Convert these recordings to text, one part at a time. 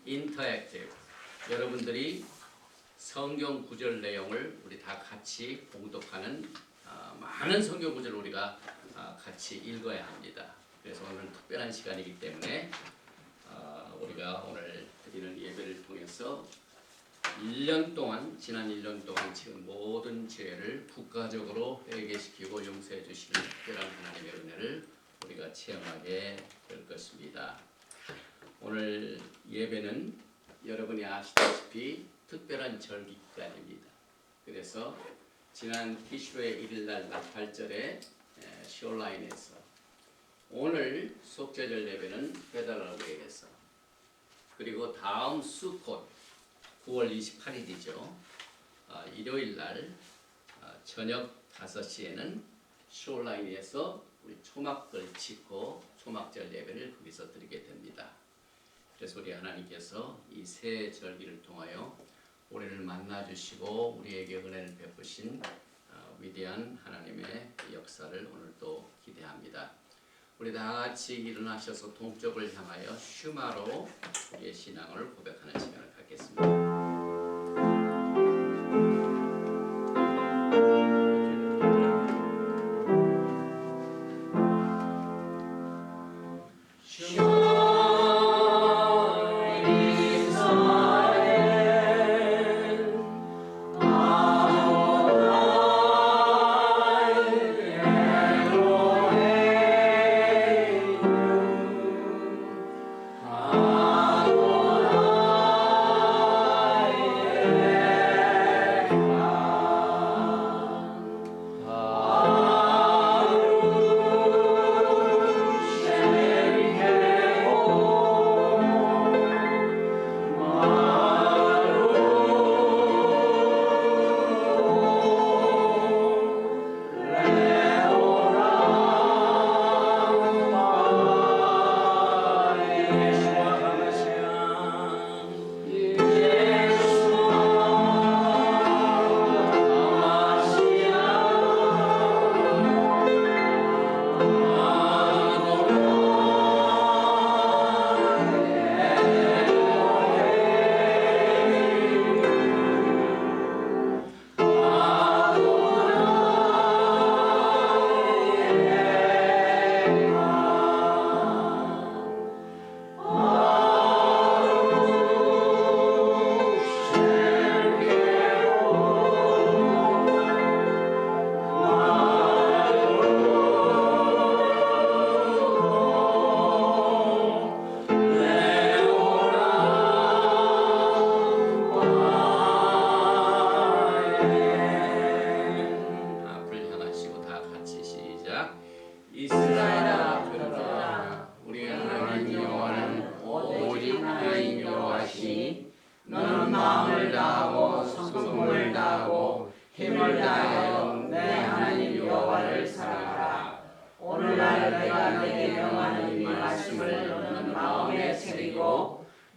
인터랙티브. 여러분들이 성경 구절 내용을 우리 다 같이 봉독하는 많은 성경 구절을 우리가 같이 읽어야 합니다. 그래서 오늘 특별한 시간이기 때문에 우리가 오늘 드리는 예배를 통해서 1년 동안, 지난 1년 동안 지은 모든 죄를 국가적으로 회개시키고 용서해 주시는 특별한 하나님의 은혜를 우리가 체험하게 될 것입니다. 오늘 예배는 여러분이 아시다시피 특별한 절기 기간입니다. 그래서 지난 티슈의 1일날 나팔절에 쇼라인에서, 오늘 속죄절 예배는 페달러웨이에서, 그리고 다음 수콧 9월 28일이죠. 일요일날 저녁 5시에는 쇼라인에서 우리 초막을 짓고 초막절 예배를 거기서 드리게 됩니다. 그래서 우리 하나님께서 이 세 절기를 통하여 우리를 만나주시고 우리에게 은혜를 베푸신 위대한 하나님의 역사를 오늘 또 기대합니다. 우리 다 같이 일어나셔서 동쪽을 향하여 슈마로 우리의 신앙을 고백하는 시간을 갖겠습니다.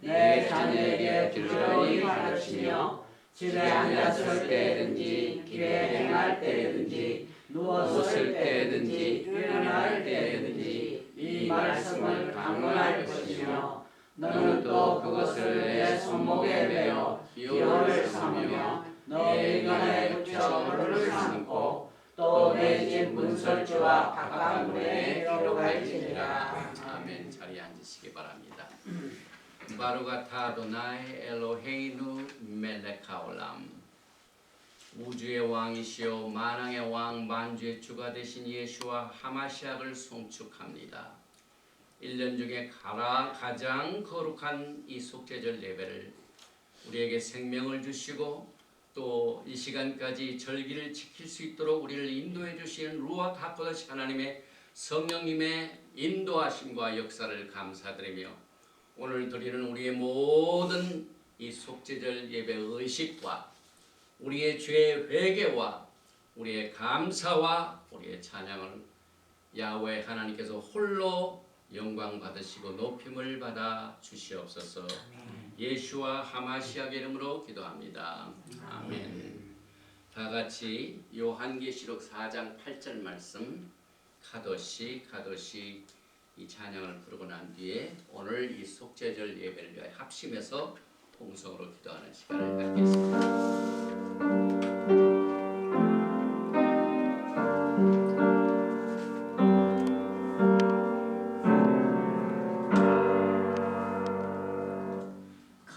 내 자녀에게 부지런히 가르치며 집에 앉았을 때든지 길에 행할 때든지 누웠을 때든지 일어날 때든지 이 말씀을 강론할 것이며 너는 또 그것을 내 손목에 매어 기호를 삼으며 내 인간에 붙여 물을 삼고 또 내 집 문설주와 바깥 문에 기록할지니라. 아멘. 자리에 앉으시기 바랍니다. 바루가타 아도나이 엘로헤이누 멜레카올람. 우주의 왕이시오 만왕의 왕 만주의 주가 되신 예수와 하마시아를 송축합니다. 1년 중에 가장 거룩한 이 속죄절 예배를 우리에게 생명을 주시고 또 이 시간까지 절기를 지킬 수 있도록 우리를 인도해 주시는 루아흐 하코다시 하나님의 성령님의 인도하심과 역사를 감사드리며 오늘 드리는 우리의 모든 이 속죄절 예배 의식과 우리의 죄의 회개와 우리의 감사와 우리의 찬양을 야훼 하나님께서 홀로 영광 받으시고 높임을 받아 주시옵소서. 예수와 하마시아 이름으로 기도합니다. 아멘. 다 같이 요한계시록 4장 8절 말씀 카도시 카도시 이 찬양을 부르고 난 뒤에 오늘 이 속죄절 예배를 위하여 합심해서 통성으로 기도하는 시간을 갖겠습니다.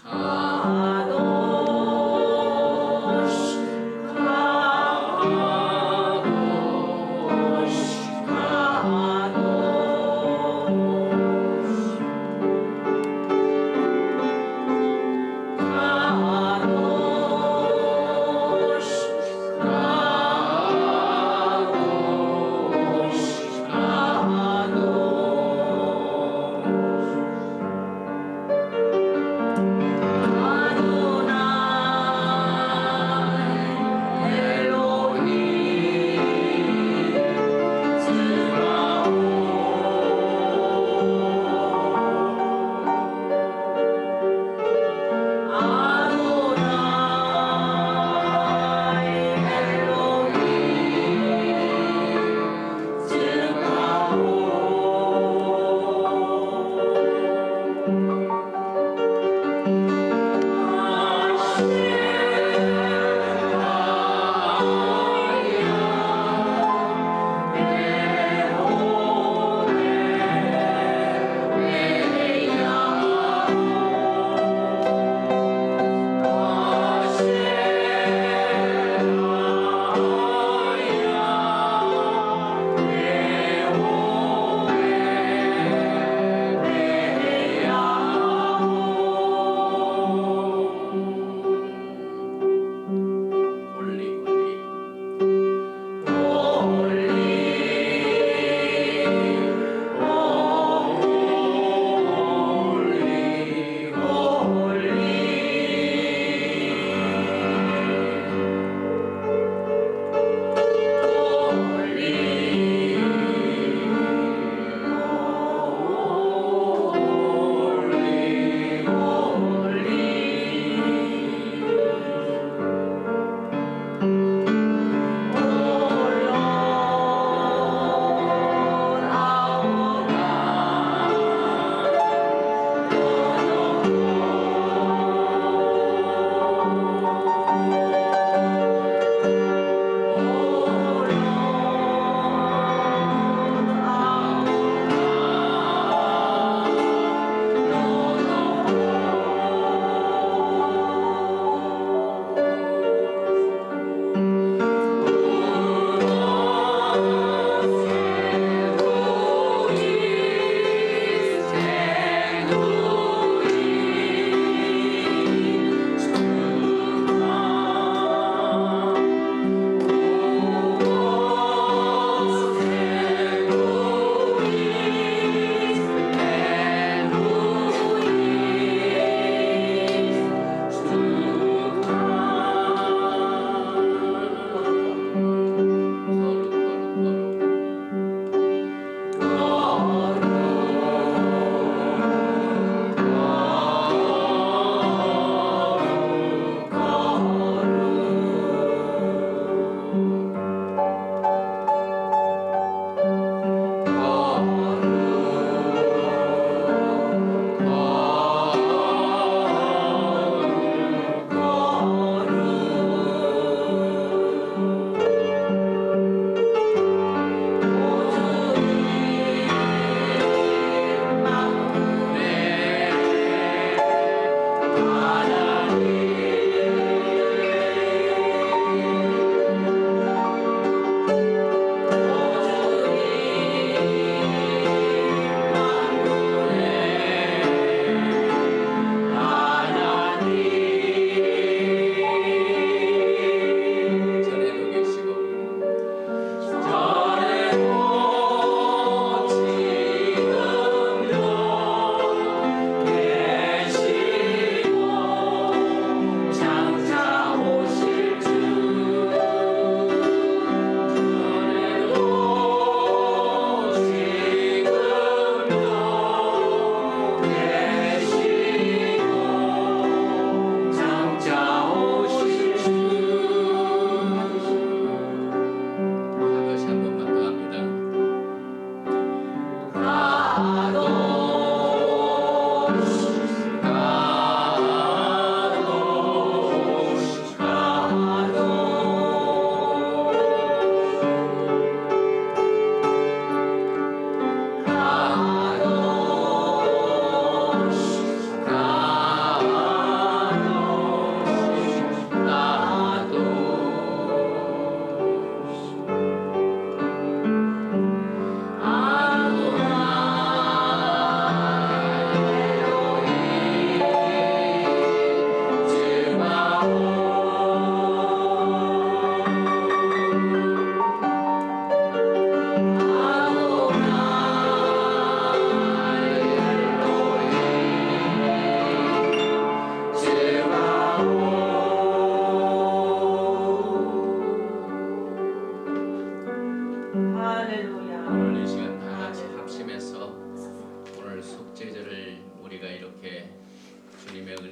Kadosh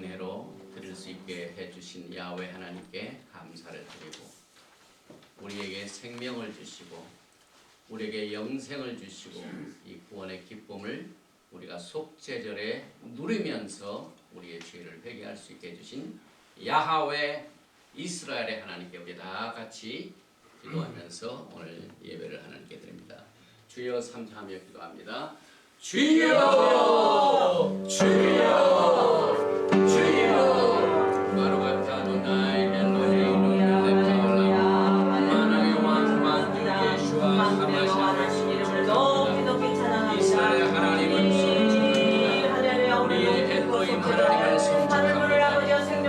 은혜로 드릴 수 있게 해주신 야훼 하나님께 감사를 드리고 우리에게 생명을 주시고 우리에게 영생을 주시고 이 구원의 기쁨을 우리가 속죄절에 누리면서 우리의 죄를 회개할 수 있게 해주신 야훼 이스라엘의 하나님께 우리 다 같이 기도하면서 오늘 예배를 하나님께 드립니다. 주여 삼자하며 기도합니다. 주여 주여 주여 바로가타 도나이 엘로헤이노 벨레카올라 만왕의 왕 만주 예수와 하마샤 이스라엘의 하나님은 성축합니다. 우리의 엘로힘 하나님을 성축합니다.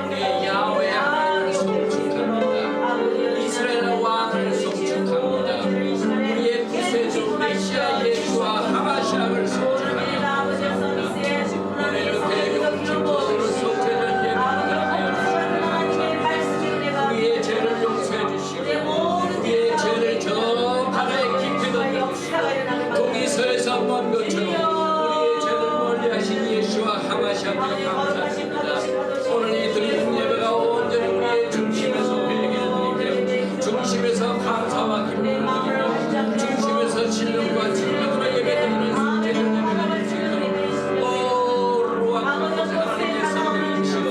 우리의 야훼 하나님을 성축합니다. 이스라엘의 왕을 성축합니다. 우리의 구세주 메시아 예수와 하마샤를 성축합니다. 오늘 대경 기도로 속죄를 예배하여 주시옵소서. 우리의 죄를 용서해 주시고 우리의 죄를 저 바다의 깊이 던져주시고 동이서에서 먼 것처럼 우리의 죄를 멀리하신 예수와 하마샤께 감사드립니다. 오늘 이 드리는 예배가 온전히 우리의 중심에서 회개를 드리며 중심에서 감사와 기쁨을 드리며 중심에서 신령과 진리로 예배드리는 속죄절 예배가 될 수 있도록 오 루아 하나님의 성령을 주시고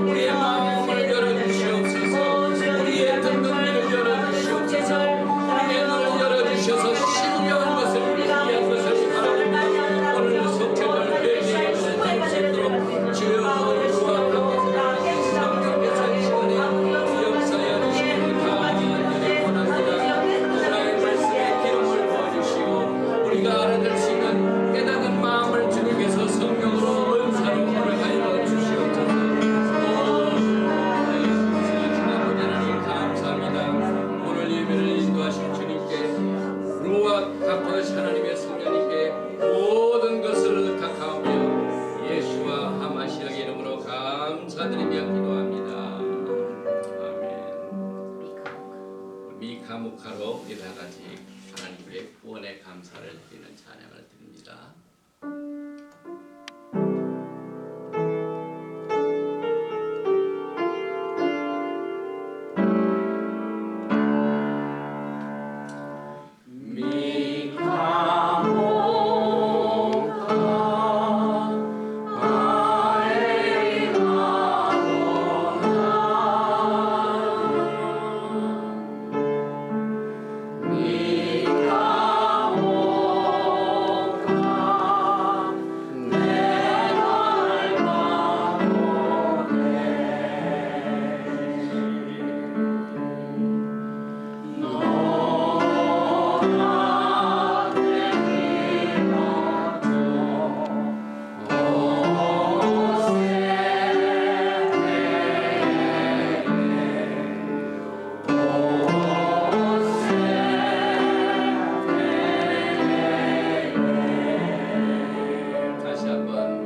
우리의 마음을 열어주시옵소서. 우리의 등등미를 열어주시옵소서. 우리의 눈을 열어주셔서 신령한 것을 위한 것을 바라봅니다. 오늘 속죄절 회개의 시간이 될 수 있도록 주여 루아 성령께서 이 시간에 역사하여 주시길 간절히 원합니다. 하나님의 말씀에 기름을 부어주시고 우리가 알아들 수 있는 깨닫는 마음을 주님께서 성령으로 은사로 허락하여 주시옵소서. 하나님 감사합니다. 오늘 예배를 인도하신 주님께 루아 하코시 하나님의 성령님께 모든 것을 각하하며 예수와 하마시아의 이름으로 감사드리며 기도합니다. 아멘. 미카무카로 우리 다 같이 하나님께 구원의 감사를 드리는 찬양을 드립니다. 다시 한번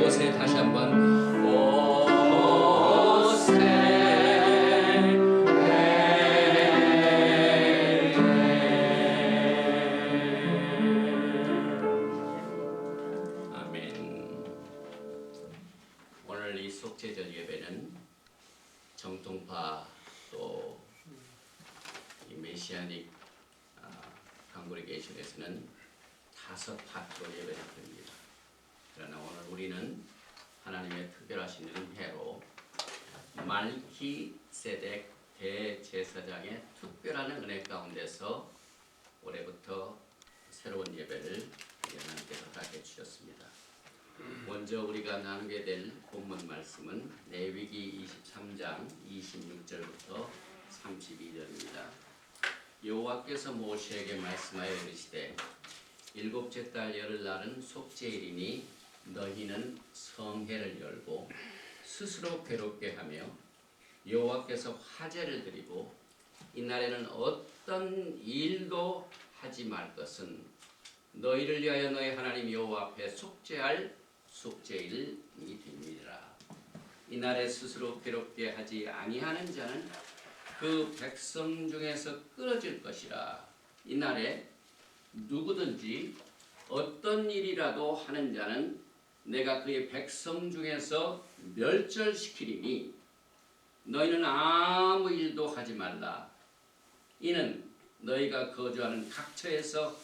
오세 다시 한번 오세 아멘. 오늘 이 속죄절 예배는 정통파 또 이 메시아닉 컨그리게이션에서는 5파트로 예배를 드립니다. 그러나 오늘 우리는 하나님의 특별하신 은혜로 말키세덱 대제사장의 특별한 은혜 가운데서 올해부터 먼저 우리가 나누게 될 본문 말씀은 레위기 23장 26절부터 32절입니다. 여호와께서 모세에게 말씀하여 이르시되 일곱째 달 열흘날은 속죄일이니 너희는 성회를 열고 스스로 괴롭게 하며 여호와께서 화제를 드리고 이날에는 어떤 일도 하지 말 것은 너희를 위하여 너희 하나님 여호와 앞에 속죄할 속죄일이 됩니다. 이날에 스스로 괴롭게 하지 아니하는 자는 그 백성 중에서 끊어질 것이라. 이날에 누구든지 어떤 일이라도 하는 자는 내가 그의 백성 중에서 멸절시키리니 너희는 아무 일도 하지 말라. 이는 너희가 거주하는 각처에서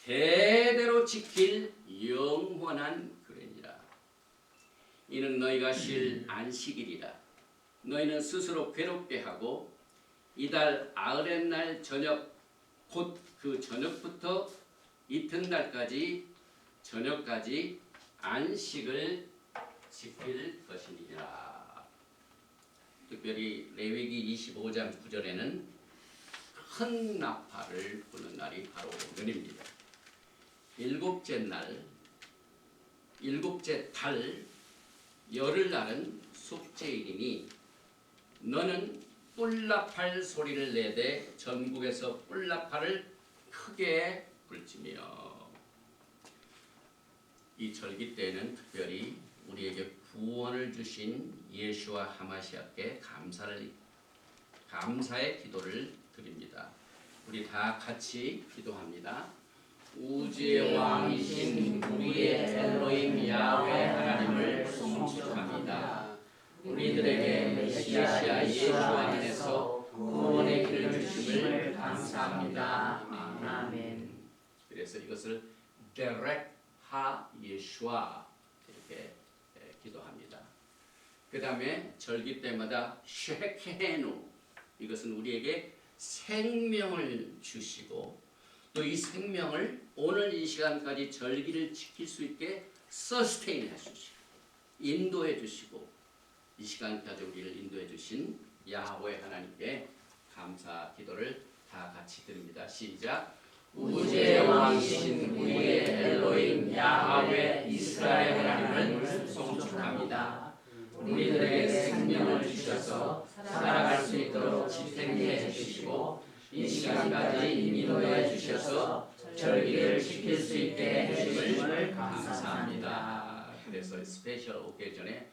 대대로 지킬 영원한 규례니라. 이는 너희가 쉴 안식일이라. 너희는 스스로 괴롭게 하고 이달 아흐렛날 저녁 곧 그 저녁부터 이튿날까지 저녁까지 안식을 지킬 것이니라. 특별히 레위기 25장 9절에는 큰 나팔을 부는 날이 바로 오늘입니다. 일곱째 달 열흘날은 속죄일이니 너는 뿔나팔 소리를 내되 전국에서 뿔나팔을 크게 불지며. 이 절기 때는 특별히 우리에게 구원을 주신 예수와 하마시아께 감사의 기도를 드립니다. 우리 다 같이 기도합니다. 우주의 왕이신 우리의 엘로힘 야훼 하나님을 송축합니다. 우리들에게 메시아 예수 안에서 구원의 길을 주심을 감사합니다. 아멘. 그래서 이것을 데렉 하 예수아 이렇게 기도합니다. 그 다음에 절기 때마다 쉐케누, 이것은 우리에게 생명을 주시고 또 이 생명을 오늘 이 시간까지 절기를 지킬 수 있게 서스테인 해주시고 인도해 주시고 이 시간까지 우리를 인도해 주신 야훼 하나님께 감사 기도를 다 같이 드립니다. 시작. 우주의 왕이신 우리의 엘로힘 야훼 이스라엘 하나님을 송축합니다. 우리들에게 생명을 주셔서 살아갈 수 있도록 지탱해 주시고 이 시간까지 인도해 주셔서 절기를 지킬 수 있게 해주심을 감사합니다. 그래서 스페셜 오케이전에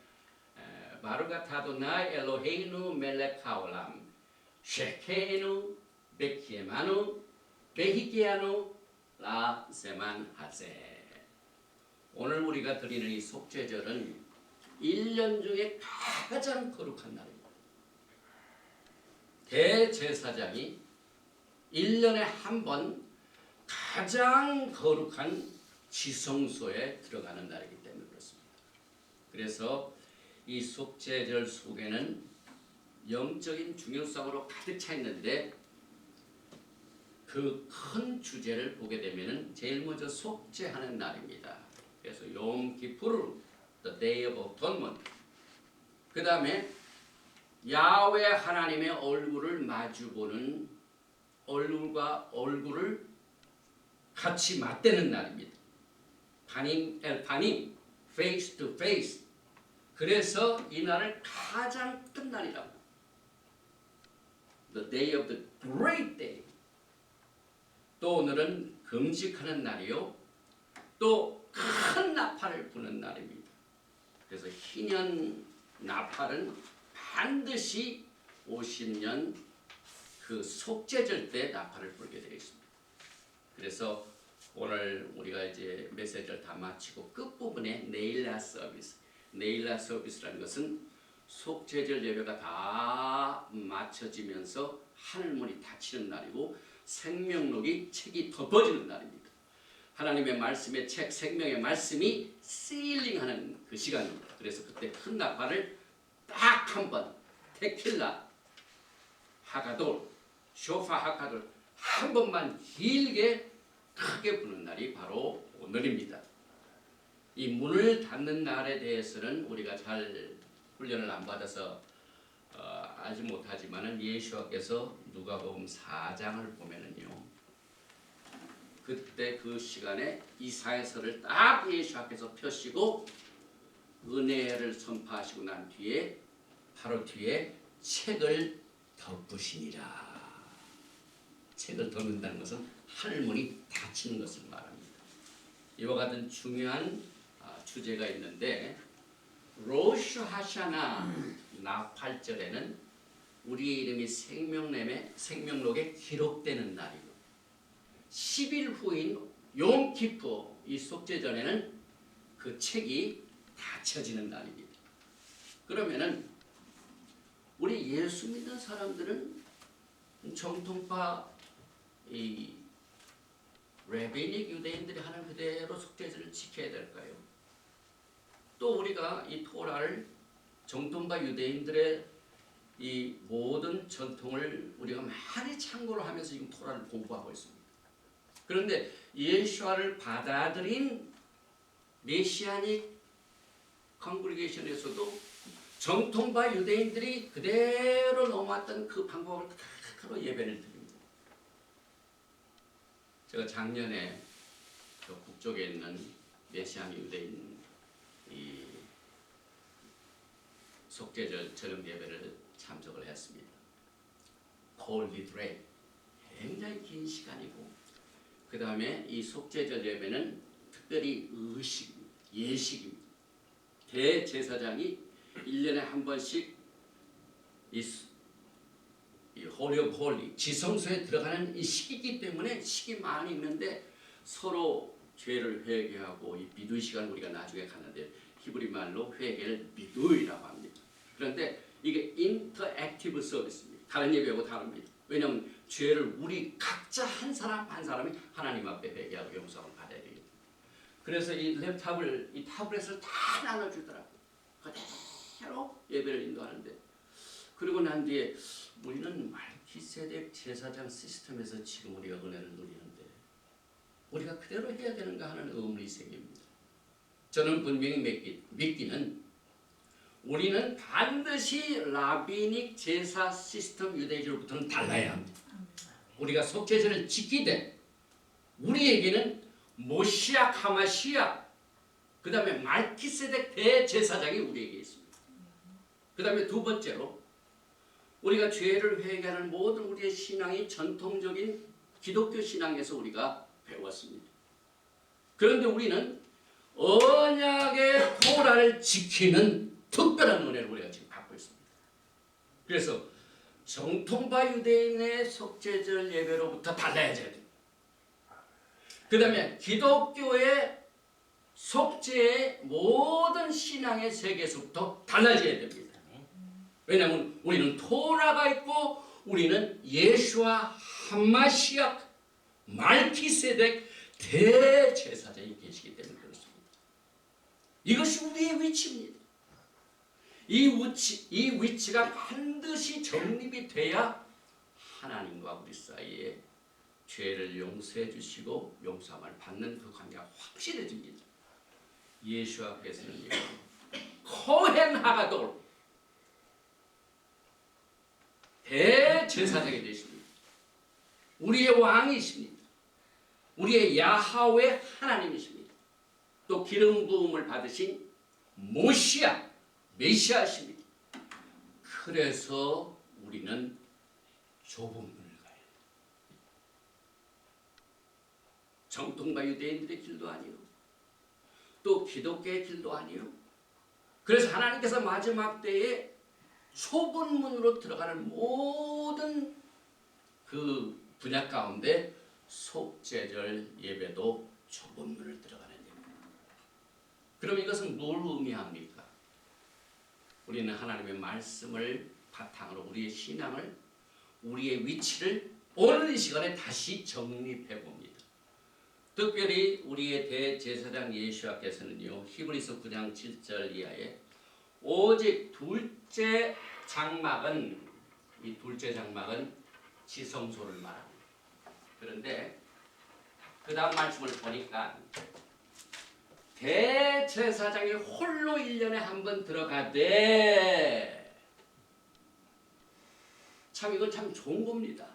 바루가 아도나이 엘로헤이누 멜렉 하올람 쉐케누 베키에마누 베히기아누 라 세만 하세. 오늘 우리가 드리는 이 속죄절은 1년 중에 가장 거룩한 날입니다. 대제사장이 1년에 한 번 가장 거룩한 지성소에 들어가는 날이기 때문에 그렇습니다. 그래서 이 속죄절 속에는 영적인 중요성으로 가득 차 있는데 그 큰 주제를 보게 되면은 제일 먼저 속죄하는 날입니다. 그래서 욤 기푸르, the day of atonement. 그 다음에 야훼 하나님의 얼굴을 마주보는 얼굴과 얼굴을 같이 맞대는 날입니다. 파님, face to face. 그래서 이 날을 가장 큰 날이라고. The day of the great day. 또 오늘은 금식하는 날이요. 또 큰 나팔을 부는 날입니다. 그래서 희년 나팔은 반드시 50년 그 속죄절 때 나팔을 불게 되어 있습니다. 그래서 오늘 우리가 이제 메시지를 다 마치고 끝부분에 네일라 서비스. 네일라 서비스라는 것은 속죄절 예배가 다 마쳐지면서 하늘문이 닫히는 날이고 생명록이 책이 덮어지는 날입니다. 하나님의 말씀의 책 생명의 말씀이 시일링하는 그 시간입니다. 그래서 그때 큰 나팔을 딱 한 번 테킬라 하가돌 쇼파 하가돌 한 번만 길게 크게 부는 날이 바로 오늘입니다. 이 문을 닫는 날에 대해서는 우리가 잘 훈련을 안 받아서 알지 못하지만은 예수께서 누가복음 4장을 보면은요, 그때 그 시간에 이사야서를 딱 예수 앞에서 펴시고 은혜를 선포하시고 난 뒤에 바로 뒤에 책을 덮으시니라. 책을 덮는다는 것은 하늘문이 닫히는 것을 말합니다. 이와 같은 중요한 주제가 있는데, 로슈 하샤나 나팔절에는 우리의 이름이 생명록에 기록되는 날이고, 10일 후인 용키푸 이 속죄전에는 그 책이 닫혀지는 날입니다. 그러면은 우리 예수 믿는 사람들은 정통파 이 레비닉 유대인들이 하는 그대로 속죄절을 지켜야 될까요? 또 우리가 이 토라를 정통파 유대인들의 이 모든 전통을 우리가 많이 참고를 하면서 지금 토라를 공부하고 있습니다. 그런데 예수와를 받아들인 메시아닉 컨그리게이션에서도 정통파 유대인들이 그대로 넘어왔던 그 방법을 그대로 예배를 드립니다. 제가 작년에 저 북쪽에 있는 메시아닉 유대인 이 속죄절 저녁 예배를 참석을 했습니다. 콜리드레이 굉장히 긴 시간이고, 그 다음에 이 속죄절 예배는 특별히 예식입니다. 대제사장이 1년에 한 번씩 이 홀리 오브 홀리 지성소에 들어가는 이 시기이기 때문에 식이 많이 있는데 서로 죄를 회개하고 이 비두이 시간 우리가 나중에 가는데 히브리 말로 회개를 비두이라고 합니다. 그런데 이게 인터액티브 서비스입니다. 다른 예배하고 다릅니다. 왜냐하면 죄를 우리 각자 한 사람 한 사람이 하나님 앞에 회개하고 용서를 받아야 되겠다. 그래서 이 랩탑을 이 타블렛을 다 나눠주더라고요. 그대로 예배를 인도하는데, 그리고 난 뒤에 우리는 말기세덱 제사장 시스템에서 지금 우리가 은혜를 누리는데 우리가 그대로 해야 되는가 하는 의문이 생깁니다. 저는 분명히 믿기는 우리는 반드시 라비닉 제사 시스템 유대주로부터는 달라야 합니다. 우리가 속죄절을 지키되 우리에게는 모시아 하마시아 그 다음에 말기세덱 대제사장이 우리에게 있습니다. 그 다음에 두 번째로 우리가 죄를 회개하는 모든 우리의 신앙이 전통적인 기독교 신앙에서 우리가 배웠습니다. 그런데 우리는 언약의 토라를 지키는 특별한 은혜를 우리가 지금 받고 있습니다. 그래서 정통파 유대인의 속죄절 예배로부터 달라져야 됩니다. 그 다음에 기독교의 속죄의 모든 신앙의 세계에서부터 달라져야 됩니다. 왜냐하면 우리는 토라가 있고 우리는 예수와 하마시아 말기세덱 대제사장이 계시기 때문에 그렇습니다. 이것이 우리의 위치입니다. 이 위치가 반드시 정립이 돼야 하나님과 우리 사이에 죄를 용서해 주시고 용서함을 받는 그 관계가 확실해집니다. 예수 앞에서는요, 코헨 하가돌 대제사장이 되십니다. 우리의 왕이십니다. 우리의 야하웨 하나님이십니다. 또 기름 부음을 받으신 모시아 메시아십니다. 그래서 우리는 좁은 문을 가야 해요. 정통파 유대인들의 길도 아니요, 또 기독교의 길도 아니요. 그래서 하나님께서 마지막 때에 좁은 문으로 들어가는 모든 그 분야 가운데 속죄절 예배도 좁은 문을 들어가는 예배입니다. 그럼 이것은 뭘 의미합니까? 우리는 하나님의 말씀을 바탕으로 우리의 신앙을, 우리의 위치를 오늘 이 시간에 다시 정립해 봅니다. 특별히 우리의 대제사장 예수께서는요, 히브리서 9장 7절 이하에 오직 둘째 장막은, 이 둘째 장막은 지성소를 말합니다. 그런데 그 다음 말씀을 보니까 대제사장이 홀로 1년에 한 번 들어가되, 참 이건 참 좋은 겁니다.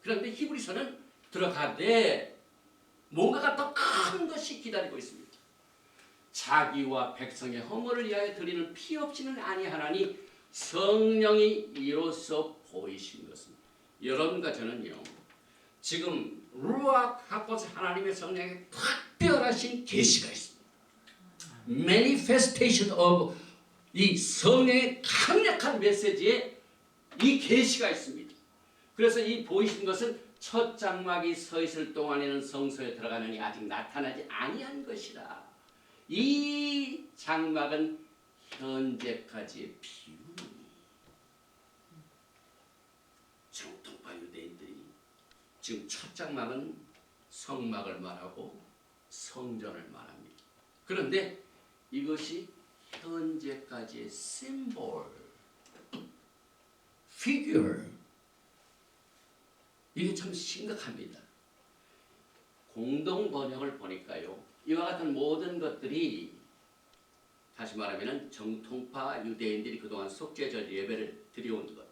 그런데 히브리서는 들어가되 뭔가가 더 큰 것이 기다리고 있습니다. 자기와 백성의 허물을 위하여 드리는 피 없이는 아니하나니 성령이 이로써 보이신 것은, 여러분과 저는요 지금 루악 하고서 하나님의 성령의 특별하신 계시가 있습니다. Manifestation of 이 성령의 강력한 메시지에 이 계시가 있습니다. 그래서 이 보이신 것은 첫 장막이 서 있을 동안에는 성소에 들어가느니 아직 나타나지 아니한 것이라. 이 장막은 현재까지의 비유니, 정통파 유대인들이 지금 첫 장막은 성막을 말하고 성전을 말합니다. 그런데 이것이 현재까지의 심볼, figure, 이게 참 심각합니다. 공동 번역을 보니까요, 이와 같은 모든 것들이 다시 말하면 정통파 유대인들이 그동안 속죄절 예배를 드려온 것,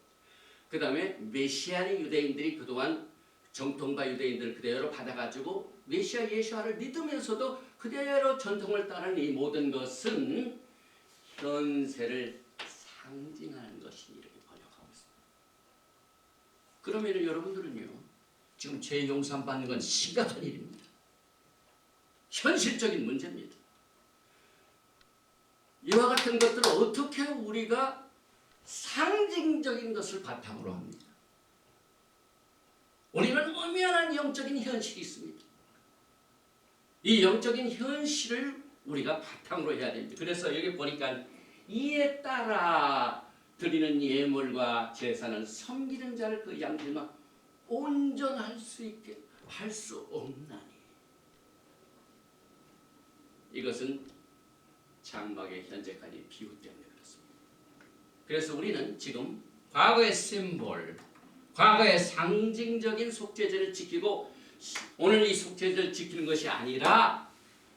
그 다음에 메시아의 유대인들이 그동안 정통파 유대인들을 그대로 받아가지고 메시아 예수와를 믿으면서도 그대로 전통을 따르는 이 모든 것은 현세를 상징하는 것이니, 이렇게 번역하고 있습니다. 그러면 여러분들은요, 지금 죄 용서 받는 건 심각한 일입니다. 현실적인 문제입니다. 이와 같은 것들을 어떻게 우리가 상징적인 것을 바탕으로 합니다. 우리는 엄연한 영적인 현실이 있습니다. 이 영적인 현실을 우리가 바탕으로 해야 됩니다. 그래서 여기 보니까 이에 따라 드리는 예물과 제사는 섬기는 자를 그 양들만 온전할 수 있게 할 수 없나니. 이것은 장막의 현재까지 비유 때문에 그렇습니다. 그래서 우리는 지금 과거의 심볼, 과거의 상징적인 속죄제를 지키고 오늘 이 속죄제를 지키는 것이 아니라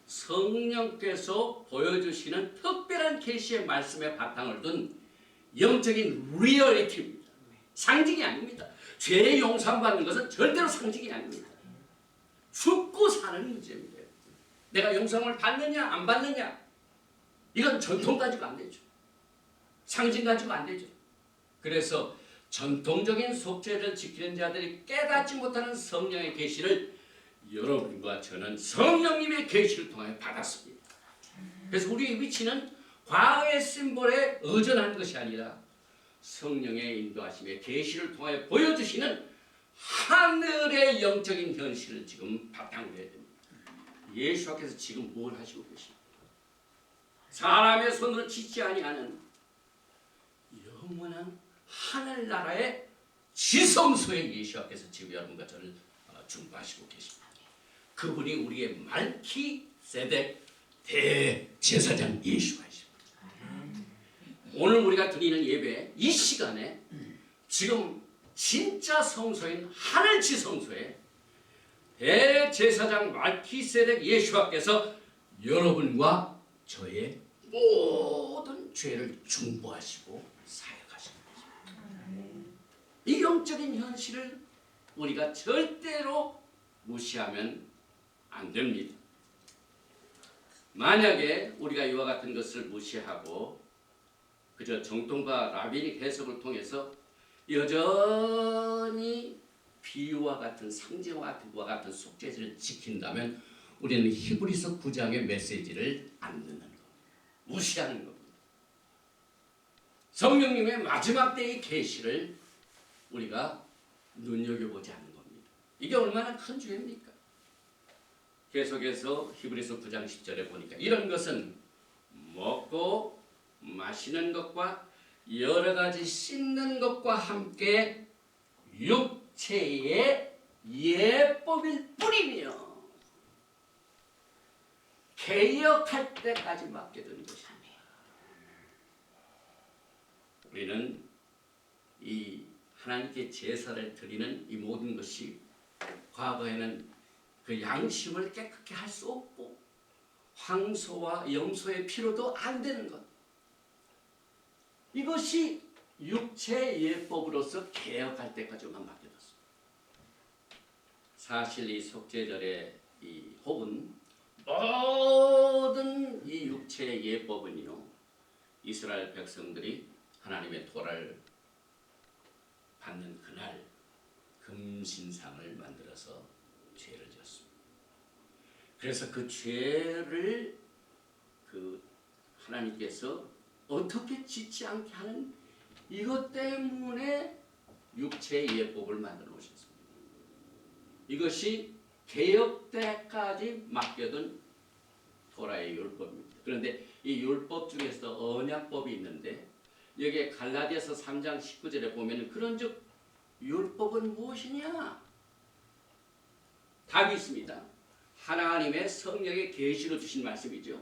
성령께서 보여주시는 특별한 계시의 말씀에 바탕을 둔 영적인 리얼리티입니다. 상징이 아닙니다. 죄 용서받는 것은 절대로 상징이 아닙니다. 죽고 사는 문제입니다. 내가 용서를 받느냐 안 받느냐, 이건 전통 가지고 안 되죠. 상징 가지고 안 되죠. 그래서 전통적인 속죄를 지키는 자들이 깨닫지 못하는 성령의 계시를 여러분과 저는 성령님의 계시를 통해 받았습니다. 그래서 우리의 위치는 과거의 심볼에 의존하는 것이 아니라 성령의 인도하심의 계시를 통해 보여주시는 하늘의 영적인 현실을 지금 바탕으로 해야 됩니다. 예수께서 지금 뭘 하시고 계십니까? 사람의 손으로 짓지 아니하는 영원한 하늘나라의 지성소에 예수께서 지금 여러분과 저를 중보하시고 계십니다. 그분이 우리의 말키세덱 대제사장 예수가십니다. 오늘 우리가 드리는 예배 이 시간에 지금 진짜 성소인 하늘 지성소에 대제사장 말키세덱 예수와께서 여러분과 저의 모든 죄를 중보하시고 사역하시는 것입니다. 이 영적인 현실을 우리가 절대로 무시하면 안 됩니다. 만약에 우리가 이와 같은 것을 무시하고 그저 정통과 라비닉 해석을 통해서 여전히 비유와 같은 상징과 같은 속죄제를 지킨다면 우리는 히브리서 9장의 메시지를 안 듣는 겁니다. 무시하는 겁니다. 성령님의 마지막 때의 계시를 우리가 눈여겨보지 않는 겁니다. 이게 얼마나 큰 죄입니까? 계속해서 히브리서 9장 10절에 보니까 이런 것은 먹고 마시는 것과 여러 가지 씻는 것과 함께 육체의 예법일 뿐이며 개혁할 때까지 맡겨둔 것입니다. 우리는 이 하나님께 제사를 드리는 이 모든 것이 과거에는 그 양심을 깨끗게 할 수 없고 황소와 염소의 피로도 안 되는 것. 이것이 육체 예법으로서 개혁할 때까지만 맡겨뒀습니다. 사실 이 속죄절의 이 혹은 모든 이 육체 예법은요, 이스라엘 백성들이 하나님의 토라를 받는 그날 금신상을 만들어서 죄를 지었습니다. 그래서 그 죄를 하나님께서 어떻게 짓지 않게 하는 이것 때문에 육체의 예법을 만들어 놓으셨습니다. 이것이 개혁 때까지 맡겨둔 토라의 율법입니다. 그런데 이 율법 중에서 언약법이 있는데 여기에 갈라디아서 3장 19절에 보면 그런즉 율법은 무엇이냐? 답이 있습니다. 하나님의 성령의 계시로 주신 말씀이죠.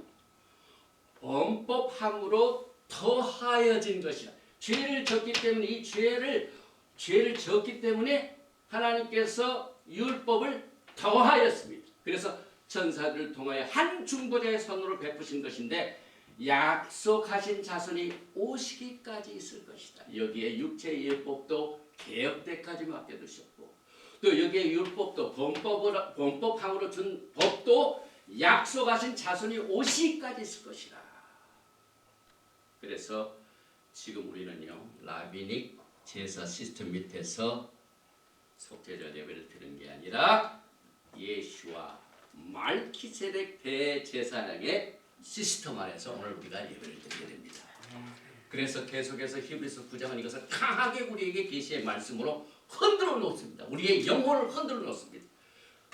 범법함으로 더하여진 것이라. 죄를 졌기 때문에 이 죄를 졌기 때문에 하나님께서 율법을 더하였습니다. 그래서 천사들을 통하여 한 중보자의 선으로 베푸신 것인데 약속하신 자손이 오시기까지 있을 것이다. 여기에 육체의 율법도 개혁 때까지 맡겨두셨고 또 여기에 율법도 범법함으로 준 법도 약속하신 자손이 오시기까지 있을 것이다. 그래서 지금 우리는요 라비닉 제사 시스템 밑에서 속죄절 예배를 드리는 게 아니라 예수와 말키세덱 대제사장의 시스템 안에서 오늘 우리가 예배를 드리게 됩니다. 그래서 계속해서 히브리서 9장은 이것을 강하게 우리에게 계시의 말씀으로 흔들어 놓습니다. 우리의 영혼을 흔들어 놓습니다.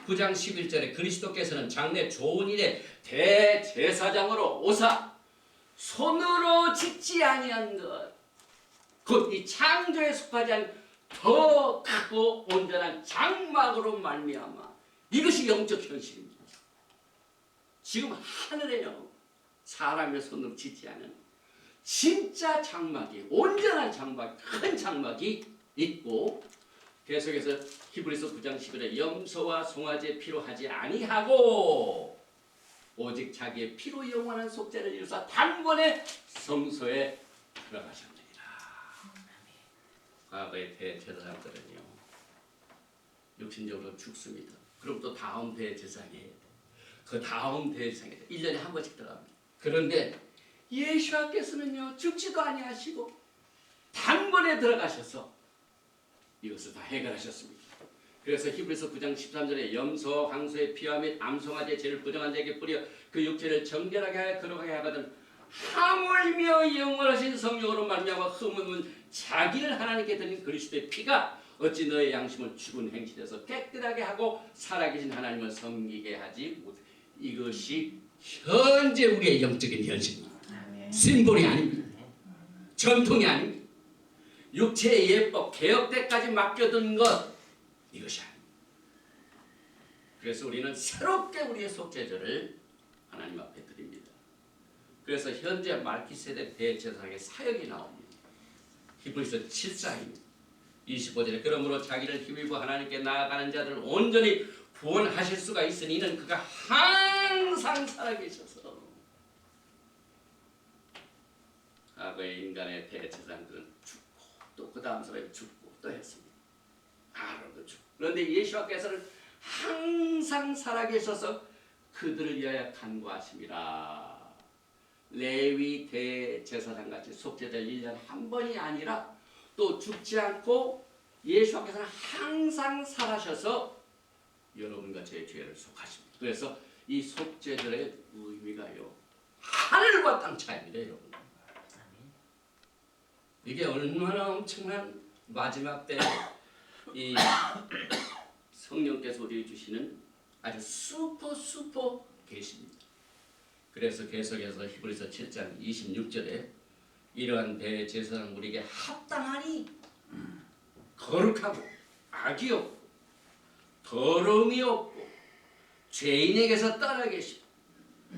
9장 11절에 그리스도께서는 장래 좋은 일에 대제사장으로 오사 손으로 짓지 아니한 것, 곧 이 창조에 속하지 않은 더 크고 온전한 장막으로 말미암아 이것이 영적 현실입니다. 지금 하늘에요 사람의 손으로 짓지 않은 진짜 장막이 온전한 장막, 큰 장막이 있고 계속해서 히브리서 9장 10절에 염소와 송아지의 피로 하지 아니하고 오직 자기의 피로 영원한 속죄를 이루사 단번에 성소에 들어가셨느니라. 과거의 대제사장들은요 육신적으로 죽습니다. 그럼 또 다음 대제사장이에요. 그 다음 대제사장에 1년에 한 번씩 들어갑니다. 그런데 예수께서는요 죽지도 아니하시고 단번에 들어가셔서 이것을 다 해결하셨습니다. 그래서 히브리서 9장 13절에 염소 황소의 피와 및 암송아지의 죄를 부정한 자에게 뿌려 그 육체를 정결하게 하여 거룩하게 하거든 하물며 영원하신 성령으로 말미암아 흠없는 자기를 하나님께 드린 그리스도의 피가 어찌 너의 양심을 죽은 행실에서 깨끗하게 하고 살아계신 하나님을 섬기게 하지 못. 이것이 현재 우리의 영적인 현실입니다. 심볼이 아닙니다. 전통이 아닙니다. 육체의 예법 개혁 때까지 맡겨둔 것 이것이 아닙니다. 그래서 우리는 새롭게 우리의 속죄절을 하나님 앞에 드립니다. 그래서 현재 말키세덱 대제사장의 사역이 나옵니다. 히브리서 7장입니다. 25절에 그러므로 자기를 힘입어 하나님께 나아가는 자들을 온전히 구원하실 수가 있으니 이는 그가 항상 살아계셔서 과거의 인간의 대제사장들은 죽고 또 그 다음 사람이 죽고 또 했습니다. 아론도 죽고 그런데 예수께서는 항상 살아계셔서 그들을 위하여 간구하심이라. 레위 대제사장같이 속죄될 1년 한 번이 아니라 또 죽지 않고 예수께서는 항상 살아셔서 여러분과 제 죄를 속하십니다. 그래서 이 속죄절의 의미가요 하늘과 땅 차이입니다. 여러분 이게 얼마나 엄청난 마지막 때 이 성령께서 우리에게 주시는 아주 슈퍼 계시입니다. 그래서 계속해서 히브리서 7장 26절에 이러한 대제사장 우리에게 합당하니 거룩하고 악이 없고 더러움이 없고 죄인에게서 떠나 계시고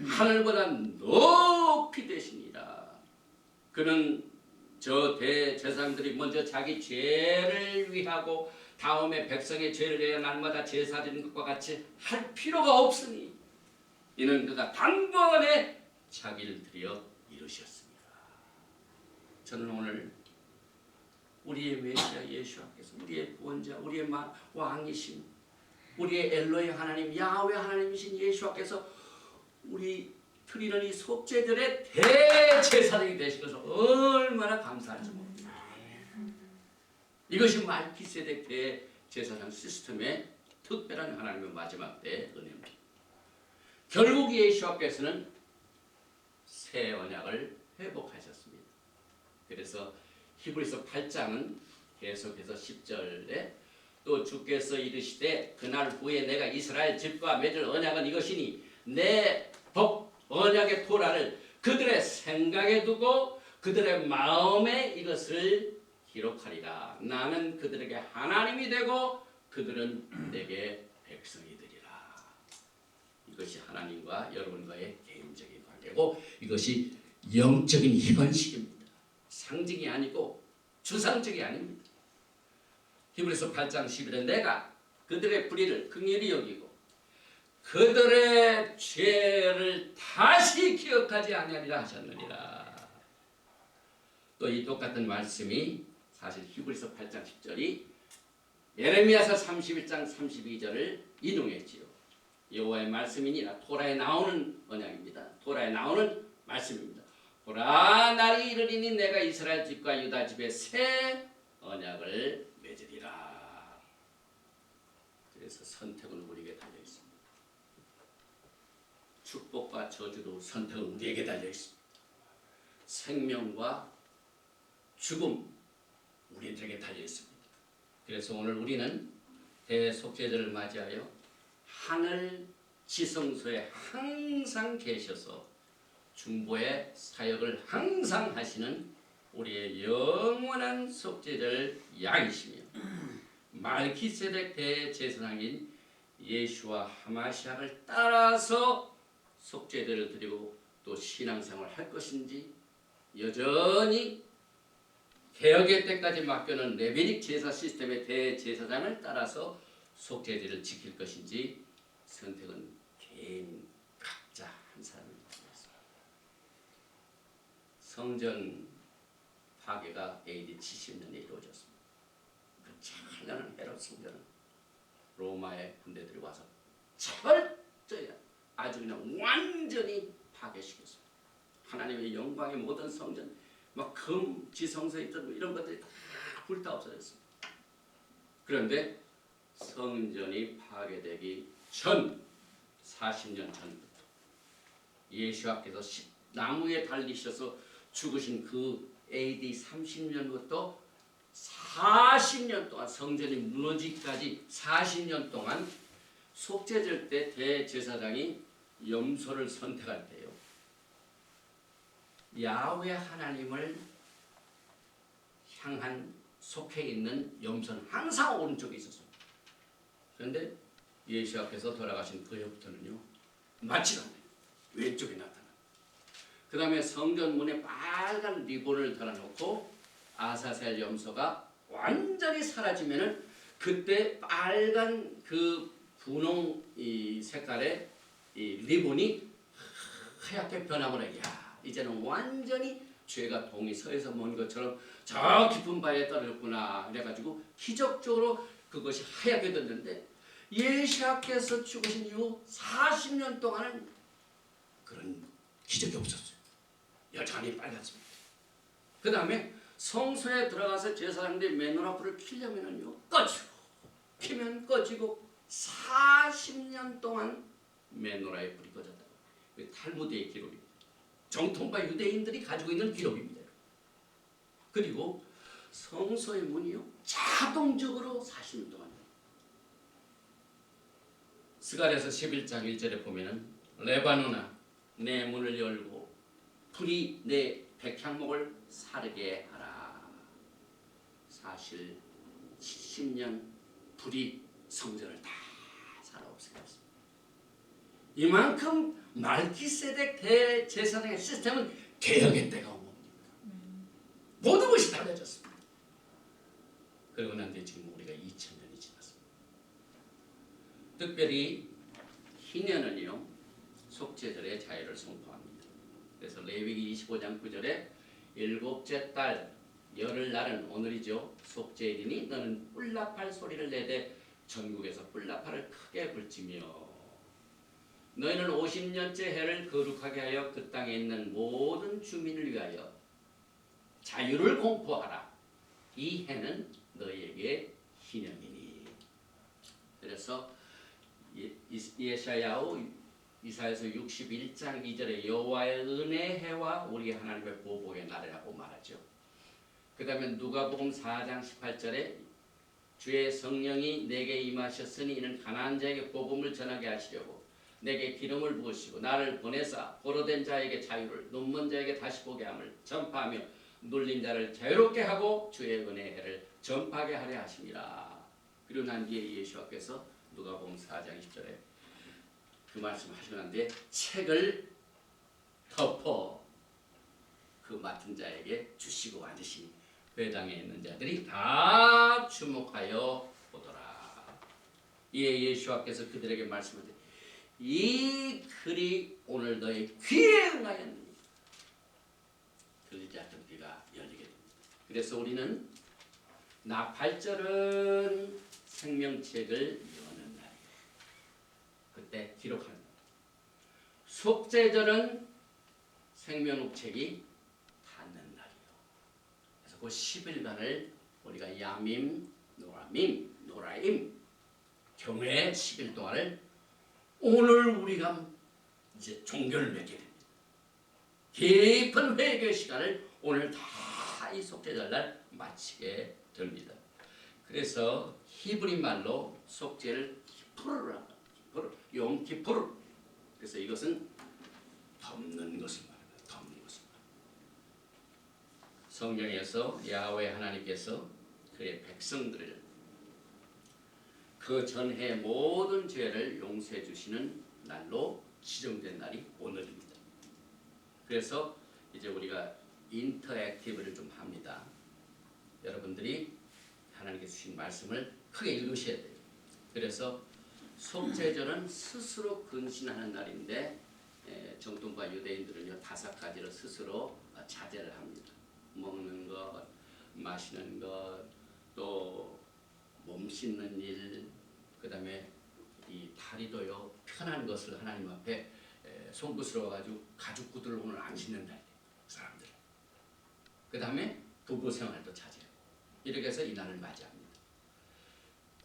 하늘보다 높이 되시니라. 그는 저 대제사장들이 먼저 자기 죄를 위하고 다음에 백성의 죄를 위해 날마다 제사 드리는 것과 같이 할 필요가 없으니 이는 그가 단번에 자기를 들여 이루셨습니다. 저는 오늘 우리의 메시아 예수께서 우리의 구원자, 우리의 왕이신 우리의 엘로이 하나님 야훼 하나님이신 예수께서 우리 드리는 이 속죄절의 대제사장이 되시고서 얼마나 감사할지 모릅니다. 이것이 말기세덱 대제사장 시스템의 특별한 하나님의 마지막 때의 은혜입니다. 결국 예수께서는 새 언약을 회복하셨습니다. 그래서 히브리서 8장은 계속해서 10절에 또 주께서 이르시되 그날 후에 내가 이스라엘 집과 맺을 언약은 이것이니 내 법 언약의 토라를 그들의 생각에 두고 그들의 마음에 이것을 기록하리라. 나는 그들에게 하나님이 되고 그들은 내게 백성이 되리라. 이것이 하나님과 여러분과의 개인적인 관계고 이것이 영적인 현실입니다. 상징이 아니고 주상적이 아닙니다. 히브리서 8장 11에 내가 그들의 불의를 긍휼히 여기고 그들의 죄를 다시 기억하지 아니하리라 하셨느니라. 또 이 똑같은 말씀이 사실 히브리서 8장 10절이 예레미야서 31장 32절을 인용했지요. 여호와의 말씀이니라. 토라에 나오는 언약입니다. 토라에 나오는 말씀입니다. 보라 날이 이르리니 내가 이스라엘 집과 유다 집에 새 언약을 맺으리라. 그래서 선택은 우리에게 달려 있습니다. 축복과 저주도 선택은 우리에게 달려 있습니다. 생명과 죽음 우리들에게 달려 있습니다. 그래서 오늘 우리는 대속죄절을 맞이하여 하늘 지성소에 항상 계셔서 중보의 사역을 항상 하시는 우리의 영원한 속죄절 양이시며 말기세덱 대제사장인 예수와 하마시아를 따라서 속죄제를 드리고 또 신앙생활을 할 것인지 여전히 개혁의 때까지 맡겨놓은 레비닉 제사 시스템의 대제사장을 따라서 속죄제를 지킬 것인지 선택은 개인 각자 한 사람입니다. 성전 파괴가 AD 70년에 이루어졌습니다. 그 찬란한 헤롯 성전은 로마의 군대들이 와서 철저히 아주 그냥 완전히 파괴시켰습니다. 하나님의 영광의 모든 성전, 막 금, 지성소에 있던 이런 것들이 다 불타 없어졌습니다. 그런데 성전이 파괴되기 전 40년 전부터 예수께서 나무에 달리셔서 죽으신 그 AD 30년부터 40년 동안 성전이 무너지기까지 40년 동안 속죄절 때 대제사장이 염소를 선택할 때요. 야훼 하나님을 향한 속해 있는 염소는 항상 오른쪽에 있었습니다. 그런데 예수 앞에서 돌아가신 그 해부터는요. 맞지가 않아요. 왼쪽에 나타납니다. 그 다음에 성전 문에 빨간 리본을 달아놓고 아사셀 염소가 완전히 사라지면은 그때 빨간 그 분홍 이 색깔의 이 리본이 하얗게 변하거나 야 이제는 완전히 죄가 동이 서에서 먼 것처럼 저 깊은 바에 떨어졌구나 그래가지고 기적적으로 그것이 하얗게 됐는데 예수께서 죽으신 이후 40년 동안은 그런 기적이 없었어요. 여전히 빨갛습니다. 그 다음에 성소에 들어가서 제사장들이 메노라불을 켜려면은요 꺼지고 켜면 꺼지고 40년 동안 메노라의 불이 꺼졌다고. 탈무드의 기록입니다. 정통파 유대인들이 가지고 있는 기록입니다. 그리고 성소의 문이요 자동적으로 40년 동안 스가랴서 11장 1절에 보면은 레바논아 내 문을 열고 불이 내 백향목을 사르게 하라. 사실 70년 불이 성전을 다 살아 없애었습니다. 이만큼 말기세덱 대제사장의 시스템은 개혁의 때가 온 겁니다. 모든 것이 달라졌습니다. 그러고 난 뒤에 지금 우리가 2000년이 지났습니다. 특별히 희년은요 속죄 속죄절의 자유를 선포합니다. 그래서 레위기 25장 9절에 일곱째 달 열흘날은 오늘이죠. 속죄일이니 너는 뿔나팔 소리를 내되 전국에서 뿔나팔을 크게 불지며 너희는 50년째 해를 거룩하게 하여 그 땅에 있는 모든 주민을 위하여 자유를 공포하라. 이 해는 너희에게 기념이니. 그래서 이사야서 61장 2절에 여호와의 은혜 해와 우리 하나님의 보복의 날이라고 말하죠. 그 다음에 누가복음 4장 18절에 주의 성령이 내게 임하셨으니 이는 가난한 자에게 복음을 전하게 하시려고 내게 기름을 부으시고 나를 보내사 포로된 자에게 자유를 눈먼 자에게 다시 보게 함을 전파하며 눌린 자를 자유롭게 하고 주의 은혜의 해를 전파하게 하려 하심이라. 그리고 난 뒤에 예수께서 누가복음 4장 20절에 그 말씀을 하시고 난 뒤에 책을 덮어 그 맡은 자에게 주시고 앉으시니 회당에 있는 자들이 다 주목하여 보더라. 이에 예수께서 그들에게 말씀하되 이 글이 오늘 너희 귀에 응하였느니 들리지 않던 귀가 열리게 됩니다. 그래서 우리는 나팔절은 생명책을 여는 날이에요. 그때 기록하는 날. 속죄절은 생명책이 닿는 날이에요. 그래서 그 10일간을 우리가 야밈, 노라임 경외의 10일 동안을 오늘 우리가 이제 종교를 맺게 됩니다. 깊은 회개 시간을 오늘 다 이 속죄절날 마치게 됩니다. 그래서 히브리 말로 속죄를 키푸르라, 용키푸르. 그래서 이것은 덮는 것을 말합니다. 덮는 것을 말합니다. 성경에서 야훼 하나님께서 그의 백성들을 그 전해 모든 죄를 용서해 주시는 날로 지정된 날이 오늘입니다. 그래서 이제 우리가 인터액티브를 좀 합니다. 여러분들이 하나님께서 주신 말씀을 크게 읽으셔야 돼요. 그래서 속죄절은 스스로 근신하는 날인데 정통파 유대인들은요 5가지로 스스로 자제를 합니다. 먹는 것, 마시는 것, 또 몸 씻는 일, 그 다음에 이 다리도요 편한 것을 하나님 앞에 송구스러워가지고 가죽 구두를 오늘 안 신는 날이에요. 사람들. 그 다음에 부부 생활도 자제하고 이렇게 해서 이 날을 맞이합니다.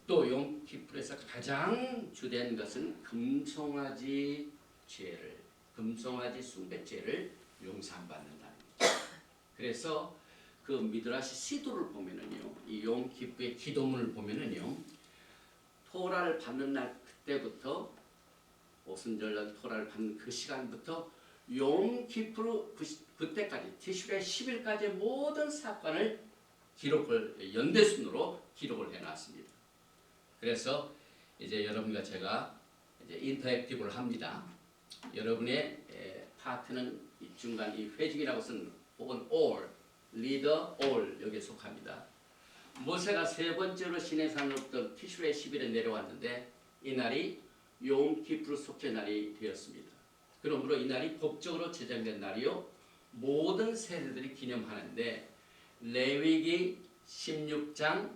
또 용키푸르에서 가장 주된 것은 금송아지 숭배죄를 용서받는 날입니다. 그래서 그 미드라시 시도를 보면은요, 이 용키푸르의 기도문을 보면은요, 토라를 받는 날 그때부터 오순절날 토라를 받는 그 시간부터 용키푸르 그때까지 티슈의 10일까지의 모든 사건을 기록을 연대순으로 기록을 해놨습니다. 그래서 이제 여러분과 제가 이제 인터액티브를 합니다. 여러분의 파트는 이 중간 이 회중이라고 쓴 혹은 all, leader all 여기에 속합니다. 모세가 3번째로 시내산으로부터 티슈의 10일에 내려왔는데 이 날이 용키푸르 속죄 날이 되었습니다. 그러므로 이 날이 법적으로 제정된 날이요 모든 세대들이 기념하는데 레위기 16장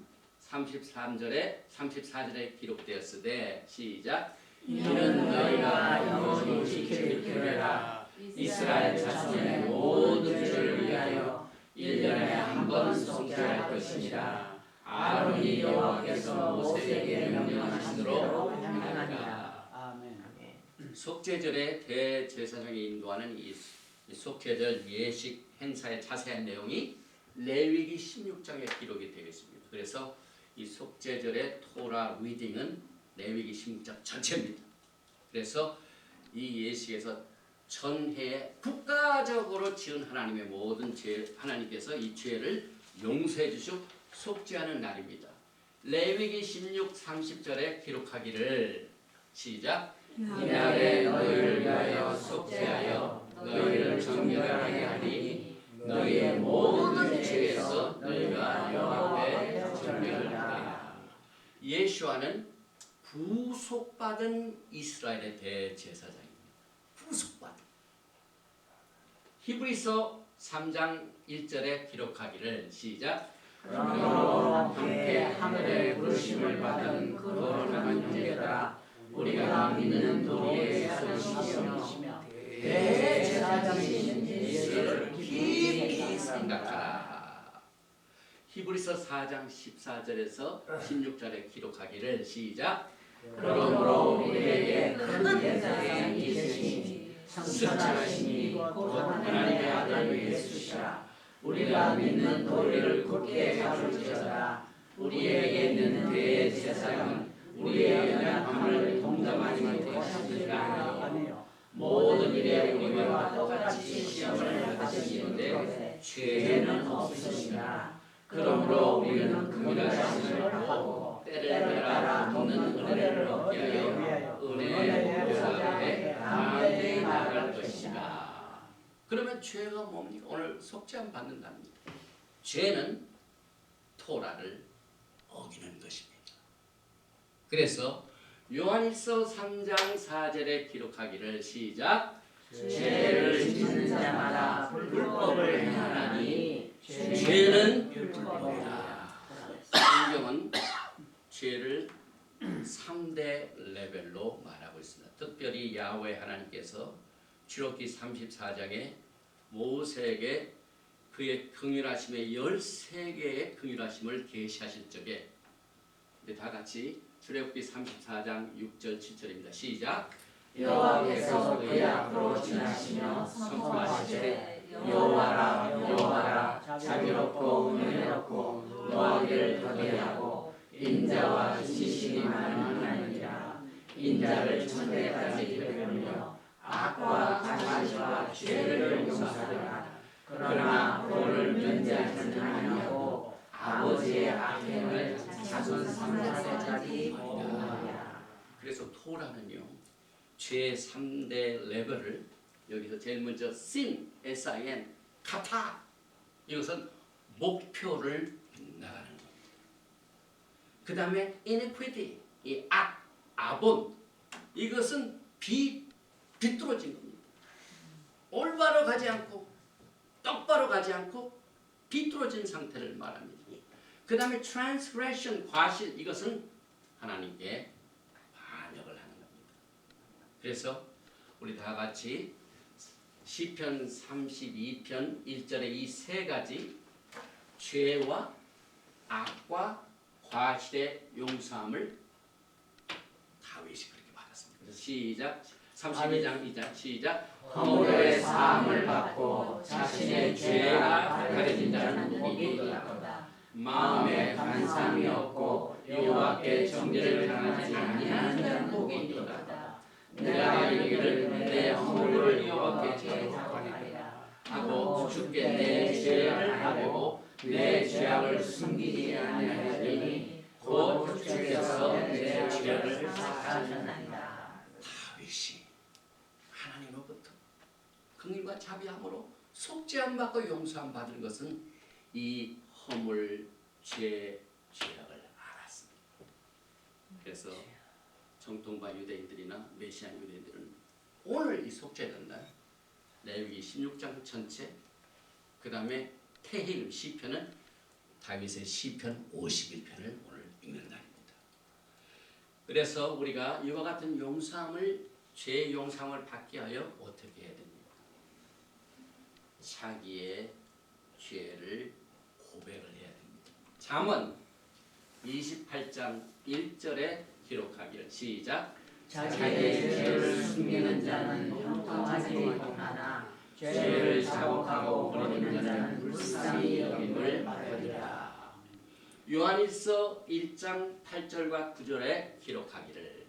34절에 기록되었으되 시작 이는 너희가 영원히 지킬 규례라. 이스라엘 자손의 모든 죄를 위하여 1년에 한 번 속죄할 것이니라. 아론이 여호와께서 모세에게 명령하신 대로 행하니라. 아멘. 속죄절의 대제사장이 인도하는 이 속죄절 예식 행사의 자세한 내용이 레위기 16장에 기록이 되어 있습니다. 그래서 이 속죄절의 토라 리딩은 레위기 16장 전체입니다. 그래서 이 예식에서 전해에 국가적으로 지은 하나님의 모든 죄, 하나님께서 이 죄를 용서해 주시고 속죄하는 날입니다. 레위기 16, 30절에 기록하기를 시작 이날에 너희를 위하여 속죄하여 너희를 정결하게 하니 너희의 모든 죄에서 너희가 여호와 앞에 정결을 하라. 예수와는 구속받은 이스라엘의 대제사장입니다. 구속. 히브리서 3장 1절에 기록하기를 시작. 그러므로 함께 하늘의 부르심을 받은 거룩한 형제들아 우리가 믿는 도리의 소식이시며 대제사장이신 예수를 깊이 생각하라. 히브리서 4장 14절에서 16절에 기록하기를 시작. 그러므로 우리에게 큰 제사장이 계시니 성천하시니 곧 하나님의 아들 예수시라. 우리가 믿는 도리를 굳게 잡을지어다. 우리에게 있는 대제사장은 우리의 연약함을 동정하지 못하시니가 아니요 모든 일에 우리와 똑같이 시험을 받으시는데 죄는 없으시니라. 그러므로 우리는 긍휼하심을 하고 때를 따라 돕는 은혜를 얻기 위하여 은혜의 보좌 앞에 담대히 나아갈 것이다. 그러면 죄가 뭡니까? 오늘 속죄함 받는답니다. 죄는 토라를 어기는 것입니다. 그래서 요한일서 3장 4절에 기록하기를 시작. 죄를 짓는 자마다 불법을 행하나니 죄는 불법이다. 성경은 죄를 3대 레벨로 말하고 있습니다. 특별히 야훼 하나님께서 출애굽기 34장에 모세에게 그의 긍휼하심의 13개의 긍휼하심을 계시하실 적에 우리 다 같이 출애굽기 34장 6절 7절입니다. 시작. 여호와께서 그의 앞으로 지나시며 선포하시되 여호와라 여호와라 자비롭고 은혜롭고 노하기를 더디하고 인자와 진실이 많은 하나님이라. 인자를 천대까지 베풀며 악과 가시와 죄를 용서하리라. 그러나 그를 면제하지 아니하고 아버지의 악행을 작은 삼자세까지 보호하리라. 그래서 토라는요 죄 3대 레벨을 여기서 제일 먼저 sin, sin, 카타 이것은 목표를 나가는 겁니다. 그 다음에 iniquity, 이 악, 아본 이것은 비뚤어진 겁니다. 올바로 가지 않고 똑바로 가지 않고 비뚤어진 상태를 말합니다. 그 다음에 transgression, 과실 이것은 하나님께 반역을 하는 겁니다. 그래서 우리 다 같이 시편 32편 1절의 이 세 가지 죄와 악과 과실의 용서함을 다윗이 그렇게 받았습니다. 그래서 시작 32장 2장 시작. 허물의 사함을 받고 자신의 죄가 가려진 자는 복이 있도다. 마음에 간삼이 없고 여호와께 정죄를 당하지 아니하는 자는 복이 있도다. 내가 이르기를 내 허물을 여호와께 제사하리라 하고 주께 내 죄를 아뢰고 내 죄악을 숨기지 아니하리니 곧 주께서 내 죄를 사하셨나이다. 다윗이 하나님으로부터 긍휼과 자비함으로 속죄함 받고 용서함 받은 것은 이 허물, 죄악을 알았습니다. 그래서 정통파 유대인들이나 메시안 유대인들은 오늘 이 속죄된 날 레위기 16장 전체 그 다음에 테힐 시편은 다윗의 시편 51편을 오늘 읽는 날입니다. 그래서 우리가 이와 같은 용서함을 죄 용서함을 받기 위하여 어떻게 해야 됩니까? 자기의 죄를 고백을 해야 됩니다. 잠언 28장 1절에 기록하기를 시작. 자기의 죄를 숨기는 자는 형통하지 못하나 죄를 자복하고 버리는 자는 불쌍히 여김을 받으리라. 요한일서 1장 8절과 9절에 기록하기를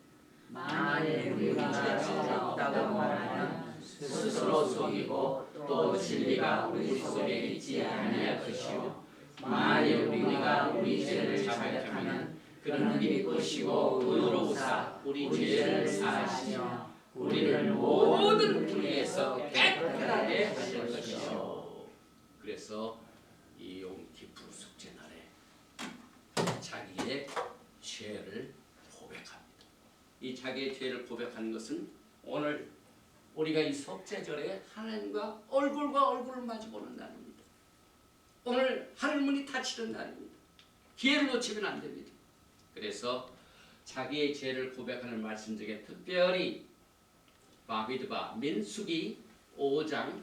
만일 우리가 죄가 없다고 말하면 스스로 속이고 또 진리가 우리 속에 있지 아니할 것이요 만일 우리가 우리 죄를 자백하면 그는 믿으시고 의로우사 우리 죄를 사하시며 우리를 모든 불의에서 깨끗하게 하실 것이요. 그래서 이 용기풀 숙제 날에 자기의 죄를 고백합니다. 이 자기의 죄를 고백하는 것은 오늘 우리가 이 속죄절에 하나님과 얼굴과 얼굴을 마주보는 날입니다. 오늘 하늘문이 닫히는 날입니다. 기회를 놓치면 안 됩니다. 그래서 자기의 죄를 고백하는 말씀 중에 특별히 다윗과 민수기 5장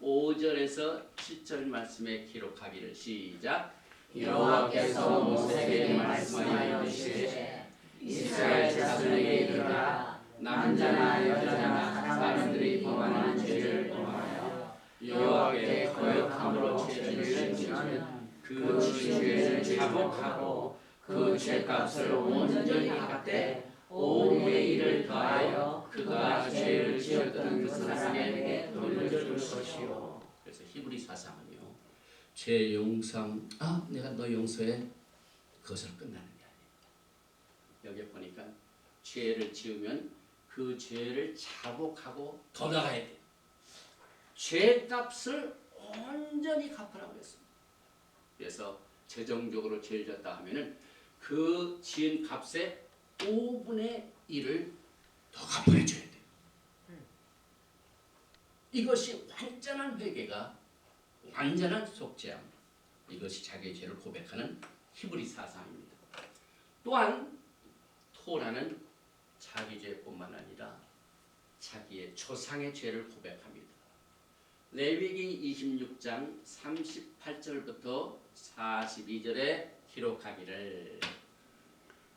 5절에서 7절 말씀에 기록하기를 시작. 여호와께서 모세에게 말씀하여 이르시되 이스라엘 자손에게 이르라 남자나 여자나 사람들이 범하는 죄를 범하여 여호와께 거역함으로 죄를 지면 그 죄를 자복하고 그 죄값을 온전히 갚되 5분의 1을 더하여 그가 죄를 지었던 그 사람에게 돌려줄 것이요. 그래서 히브리 사상은요, 죄 용상, 내가 너 용서해, 그것으로 끝나는 게 아니에요. 여기 보니까 죄를 지으면 그 죄를 자복하고 더 나가야 돼. 죄값을 온전히 갚으라고 했습니다. 그래서 재정적으로 죄를 졌다 하면은 그 지은 값의 5분의 1을 더 갚아줘야 돼요. 이것이 완전한 회개가, 완전한 속죄함, 이것이 자기의 죄를 고백하는 히브리 사상입니다. 또한 토라는 자기 죄뿐만 아니라 자기의 조상의 죄를 고백합니다. 레위기 26장 38절부터 42절에 기록하기를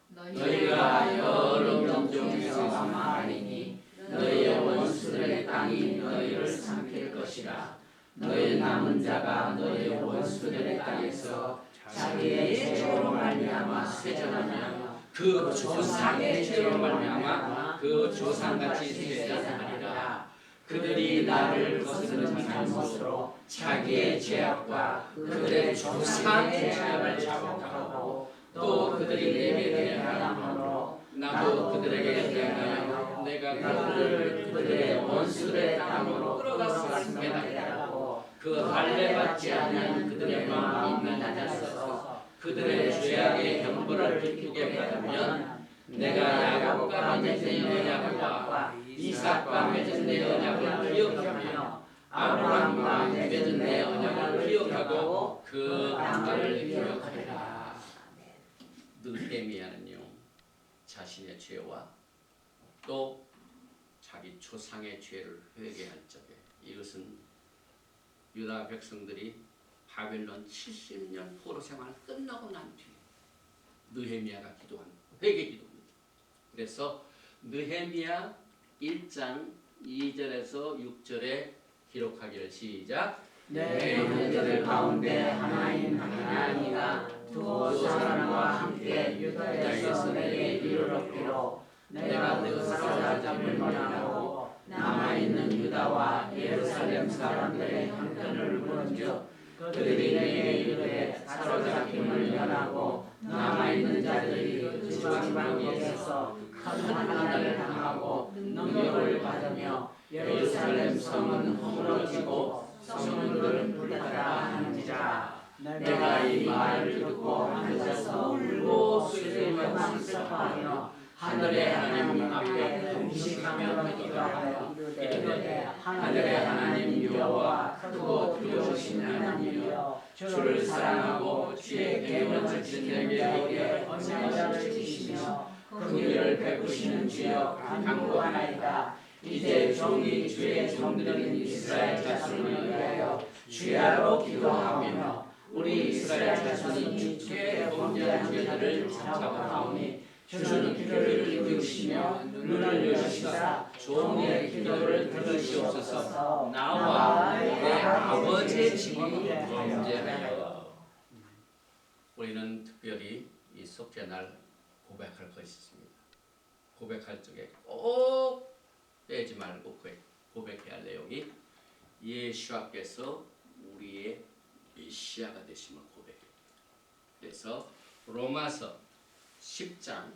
너희가 여러 민족에서 망하리니 너희의 원수들의 땅이 너희를 삼킬 것이라. 너희 남은 자가 너희의 원수들의 땅에서 자기의 죄로 말미암아 쇠전하며 그 조상의 죄로 말미암아 그 조상같이 쇠전하리라. 그들이 나를 거스른 잘못으로 자기의 죄악과 그들의 조상의 죄악을 자복하고 또 그들이 내게 대항함으로 나도 그들에게 대항하여 내가 그들을 그들의 원수들의 땅으로 끌어갔음을 깨닫고 그 할례받지 않는 그들의 마음이 낮아져서 그들의 죄악의 형벌을 기쁘게 받으면 내가 야곱과 맺은 내 언약과 이삭과 맺은 내 언약을 기억하며 아브라함과 맺은 내 언약을 기억하고 그 땅을 기억하리라. 느헤미야는요, 자신의 죄와 또 자기 조상의 죄를 회개할 적에, 이것은 유다 백성들이 바벨론 70년 포로 생활 끝나고 난 뒤에 느헤미야가 기도한 회개 기도입니다. 그래서 느헤미야 1장 2절에서 6절에 기록하기를 시작. 내 형제들 가운데 하나인 하나니가 두 사람과 함께 유다에서 내게 이르렀기로 내가 그 사로잡을 원하고 남아있는 유다와 예루살렘 사람들의 형편을 물은즉 그들이 내게 이르되 사로잡힘을 면하고 남아있는 자들이 그 지방에서 큰 환난을 당하고 능력을 받으며 예루살렘 성은 허물어지고 성문들은 불타라 하는지라. 내가 이 말을 듣고 앉아서 울고 슬프며 슬퍼하며 하늘의 하나님 앞에 금식하며 기도하여 이르되 하늘의 하나님 여호와 크고 두려우신 하나님이여 주를 사랑하고 주의 계명을 지키는 자에게 언약을 지키시며 긍휼을 베푸시는 주여 간구하나이다. 이제 종이 주의 종들인 이스라엘 자손을 위하여 주야로 기도하며 우리 이스라엘 자손이 주께 범죄한 죄들을 잡아오니 주는 귀를 기울이시며 눈을 여시사 종의 기도를 들으시옵소서. 나와 내 아버지의 집이 범죄하여. 우리는 특별히 이 속죄날 고백할 것이 있습니다. 고백할 적에 꼭 빼지 말고 고백해야 할 내용이 예수께서 우리의 메시아가 되심을 고백해요. 그래서 로마서 10장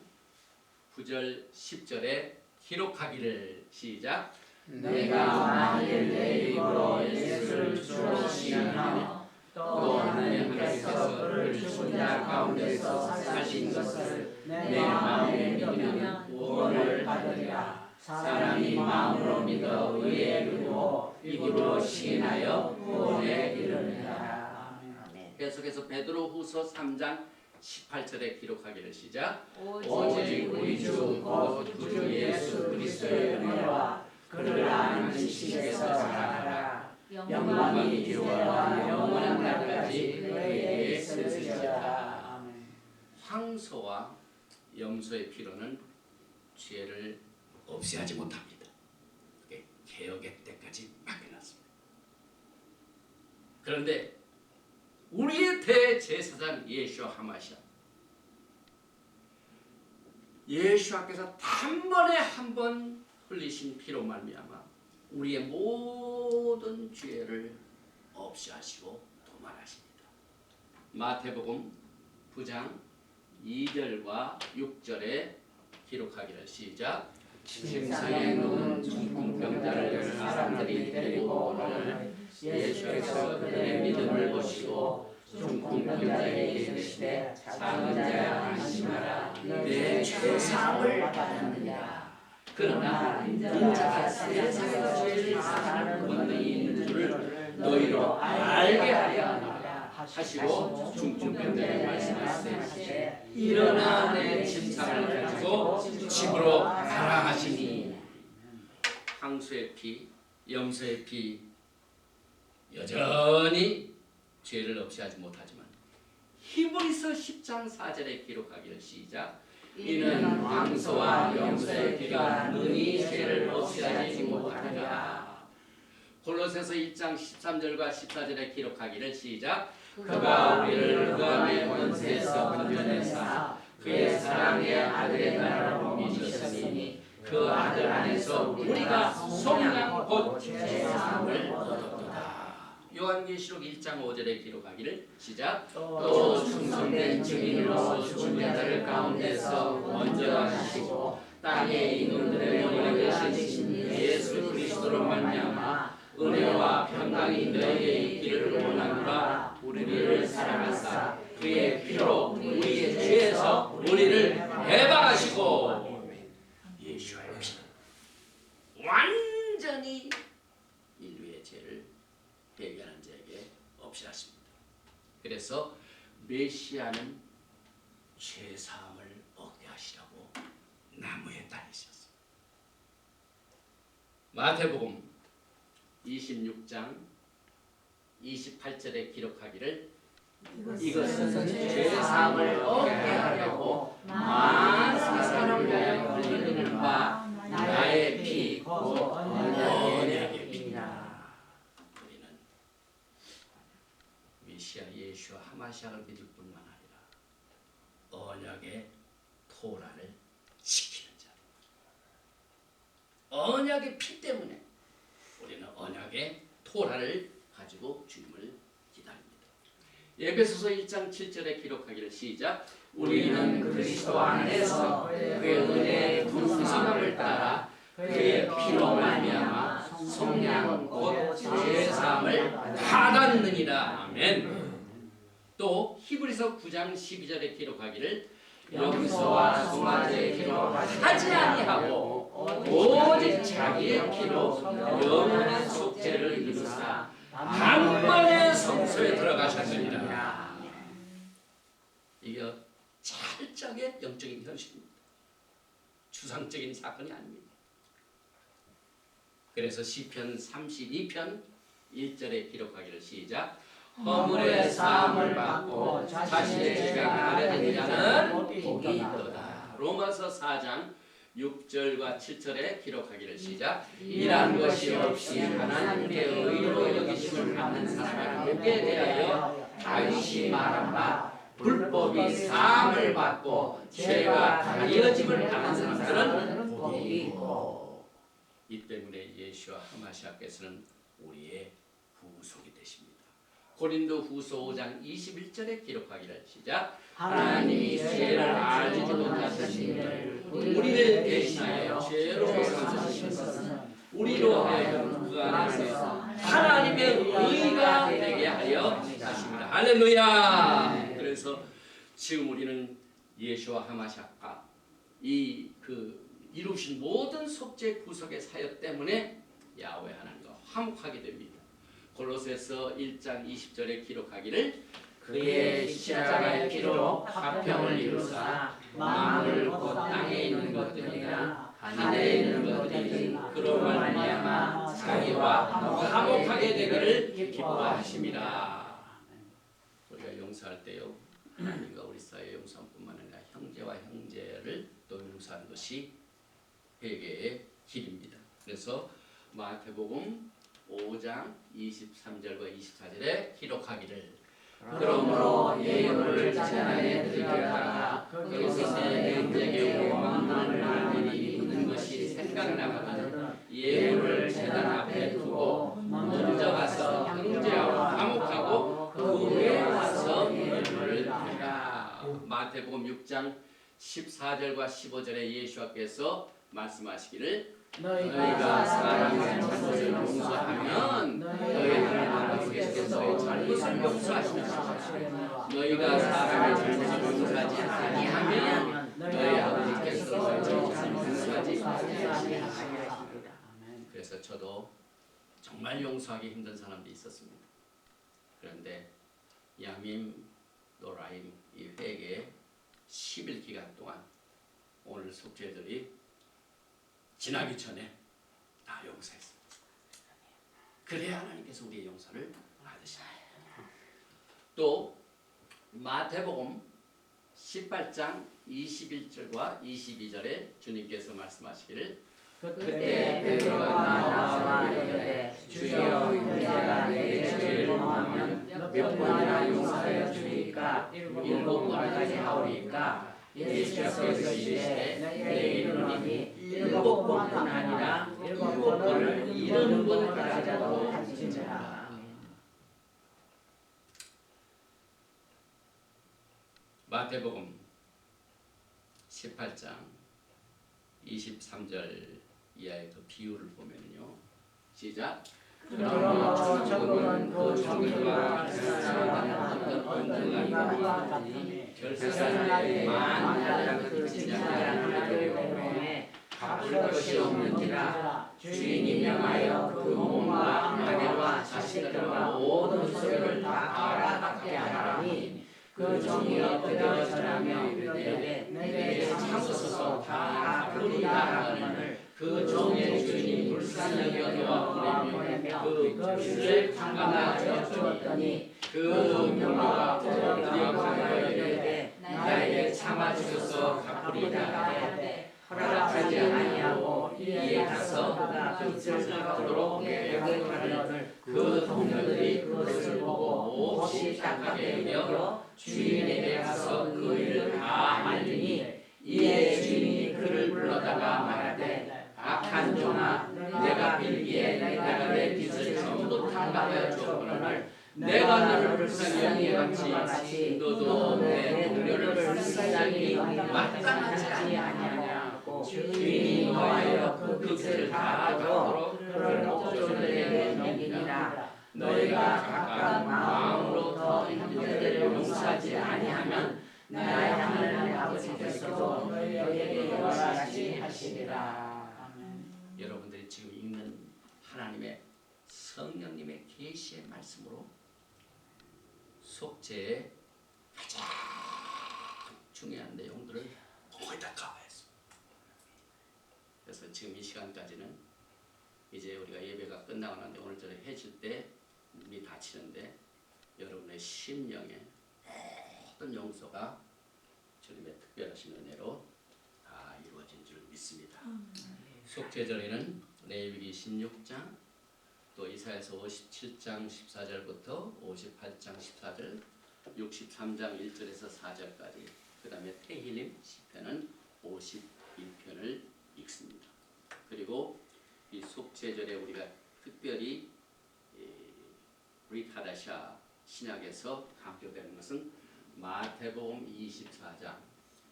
9절 10절에 기록하기를 시작. 내가 만일 내 입으로 예수를 주로 시인하며 또 하나님께서 그를 죽은 자 가운데서 사신 것을 내 마음에 믿으면 구원을 받으리라. 사람이 마음으로 믿어 의에 이르고 입으로 시인하여 구원에 이르느니라. 아멘. 계속해서 베드로후서 3장 18절에 기록하기를 시작. 오직 우리 주 곧 구주 예수 그리스도의 은혜와 그를 아는 지식에서 자라나라. 영광이 이제와 영원한 날까지 그에게 있을지어다. 아멘. 황소와 염소의 피로는 죄를 없애하지 못합니다. 그게 개혁의 때까지 맡겨놨습니다. 그런데 우리의 대제사장 예수와 하마시아, 예수께서 단번에 한 번 흘리신 피로 말미암아 우리의 모든 죄를 없애하시고 도말하십니다. 마태복음 9장 2절과 6절에 기록하기를 시작. 침상에 누운 중풍병자를 사람들이 데리고 오늘 예수께서 그들의 믿음을 보시고 중풍병자에게 이르시되 작은 자야 안심하라 내 죄사함을 받았느니라. 그러나 인자가 세상에서 죄를 사하는 권능이 있는 줄을 너희로 알게 하려 합니다 하시고 중풍병자에게 말씀하시되 일어나 내 침상을 가지고 집으로 가라 하시니. 황소의 피, 염소의 피 여전히 죄를 없애하지 못하지만 히브리서 10장 4절에 기록하기를 시작. 이는 황소와 염소의 피가 능히 죄를 없애하지 못하리라. 골로새서 1장 13절과 14절에 기록하기를 시작. 그가 우리를 그 안의 권세에서 건져내사 그의 사랑의 아들의 나라로 옮기셨으니 그 아들 안에서 우리가 성령 곧 죄사함을 얻었도다. 요한계시록 1장 5절에 기록하기를 시작. 또 충성된 증인으로 죽은 자들 가운데서 먼저 가시고 땅에 있는들의 영원히 계신 예수 그리스도로 말미암아 은혜와 평강이 너희에게 있기를 원하노라. 우리를 사랑하사 그의 피로 우리의 죄에서 우리를 해방하시고. 예수의 피 완전히 인류의 죄를 해결하는 자에게 없이하십니다. 그래서 메시아는 죄사함을 얻게 하시라고 나무에 달리셨습니다. 마태복음 26장 28절에 기록하기를 이것은 죄사함을 얻게 하려고 많은 사람을 위하여 흘리는 바 나의 피 곧 언약의 피니라. 우리는 메시아 예수와 하마시아를 믿을 뿐만 아니라 언약의 토라를 지키는 자, 언약의 피 때문에 우리는 언약의 토라를 가지고 주님을 기다립니다. 에베소서 1장 7절에 기록하기를 시작. 우리는 그리스도 안에서 그의 은혜의 풍성함을 따라 그의 피로 말미암아 성령 곧 죄사함을 받았느니라. 아멘. 또 히브리서 9장 12절에 기록하기를 염소와 송아지의 피로 하지 아니하고 오직 자기의 피로 영원한 속죄를 이루사 단번에 성소에 들어가셨느니라. 이게 찰떡의 영적인 현실입니다. 추상적인 사건이 아닙니다. 그래서 시편 32편 1절에 기록하기를 시작. 허물의 사함을 받고 자신의 죄가 가려진 자는 복이 있도다. 로마서 4장 6절과 7절에 기록하기를 시작. 일한 것이 없이 하나님께 의로 여기심을 받는 사람에게 대하여 다윗이 말한 바 불법이 사함을 받고 죄가 가려짐을 받는 사람들은 복이 있고. 이 때문에 예수와 하마시아께서는 우리의 구속이 되십니다. 고린도 후서 5장 21절에 기록하기를 시작. 하나님이 죄를 알지도 못하신 이를 우리를 대신하여 죄로 삼으신 것은 우리로 하여금 그 안에서 하나님의 의가 되게 하려 하십니다. 할렐루야. 그래서 지금 우리는 예수와 하마시아가 이 그 이루신 모든 속죄 구속의 사역 때문에 야훼 하나님과 화목하게 됩니다. 골로새서 1장 20절에 기록하기를 그의 십자가의 피로 화평을 이루사 만물 곧 땅에 있는 것들이나 하늘에 있는 것들이 그로 말미암아 자기와 화목하게 되기를 기뻐하심이라. 우리가 용서할 때요, 하나님과 우리 사이의 용서뿐만 아니라 형제와 형제를 또 용서하는 것이 회개의 길입니다. 그래서 마태복음 5장 23절과 24절에 기록하기를 그러므로 예물을 재단에 드리다가 거기서 내 형제에게 원망을 하느니 있는 것이 생각나거든 예물을 재단 앞에 두고 먼저 가서 형제와 화목하고 그 후에 와서 예물을 드리라. 마태복음 6장 14절과 15절에 예수께서 말씀하시기를 너희가 사람의 잘못을 용서하면 너희 하나님 아버지께서 너희 잘못을 용서하시리라. 너희가 사람의 잘못을 용서하지 아니하면 너희 아버지께서 너희 잘못을 용서하지 아니하시리라. 그래서 저도 정말 용서하기 힘든 사람도 있었습니다. 그런데 야밈, 노라임 이 회개 10일 기간 동안 오늘 속죄들이 지나기 전에 다 용서했습니다. 그래야 하나님께서 우리의 용서를 받으십니다. 또 마태복음 18장 21절과 22절에 주님께서 말씀하시기를 그때 베드로가 나와 이르되 주여 형제가 내게 죄를 범하면 몇 번이나 용서하여 주리까 7번까지 하오리까 예수께서 이르시되 내게 이르노니 7번뿐 아니라 7번을 70번까지도 하시리라. 마태복음 18장 23절 이하의 그 비유를 보면요, 시작. 그러므로 천국은 그 종류가 결산하는 어떤 같으니 결산날에 만나는 그 진짜한 하나님의 공에 갚을 것이 없는지라. 주인이 명하여 그 몸과 아내와 자식들과 모든 소유를 다 알아듣게 하라니 그 종이 엎드려 전하며 이르되 내게 참으소서 다 갚으리라 하거늘 그 종의 주인이 불쌍히 여겨 보내며 그 주를 강간하여 주었더니 그 명령과 엎드려 가며 이르되 나에게 참아주소서 갚으리라 하되 허락하지 아니하고 이에 가서 그가 빛을 갚도록 계획하려는 그 동료들이 그것을 보고 몹시 딱하게 여겨 주인에게 가서 그 일을 다 알리니 이에 주인이 그를 불러다가 말하되 악한 종아 내가 빌기에 내가 내 빚을 전부 탕감하여 주었거늘 내가 너를 불쌍히 여겼지 너도 내 동료를 불쌍히 마땅하지 아니하냐고 주인이 노하여 그 빚을 다 갚도록 그를 목조들에게 넘기니라. 너희가 각각 마음으로 더 형제들을 용서하지 아니하면 나의 하나님 아버지께서도 너희에게 용서하지 하시리라. 여러분들이 지금 읽는 하나님의 성령님의 계시의 말씀으로 속죄의 가장 중요한 내용들을 거의 다 커버했습니다. 그래서 지금 이 시간까지는 이제 우리가 예배가 끝나고 나는데 오늘 저녁 해질 때 눈이 닫히는데 여러분의 심령에 모든 용서가 주님의 특별하신 은혜로 다 이루어진 줄 믿습니다. 속죄절에는 레위기 16장 또 이사야서 57장 14절부터 58장 14절 63장 1절에서 4절까지 그 다음에 테힐림 시편은 51편을 읽습니다. 그리고 이 속죄절에 우리가 특별히 브리카다샤 신약에서 강조되는 것은 마태복음 24장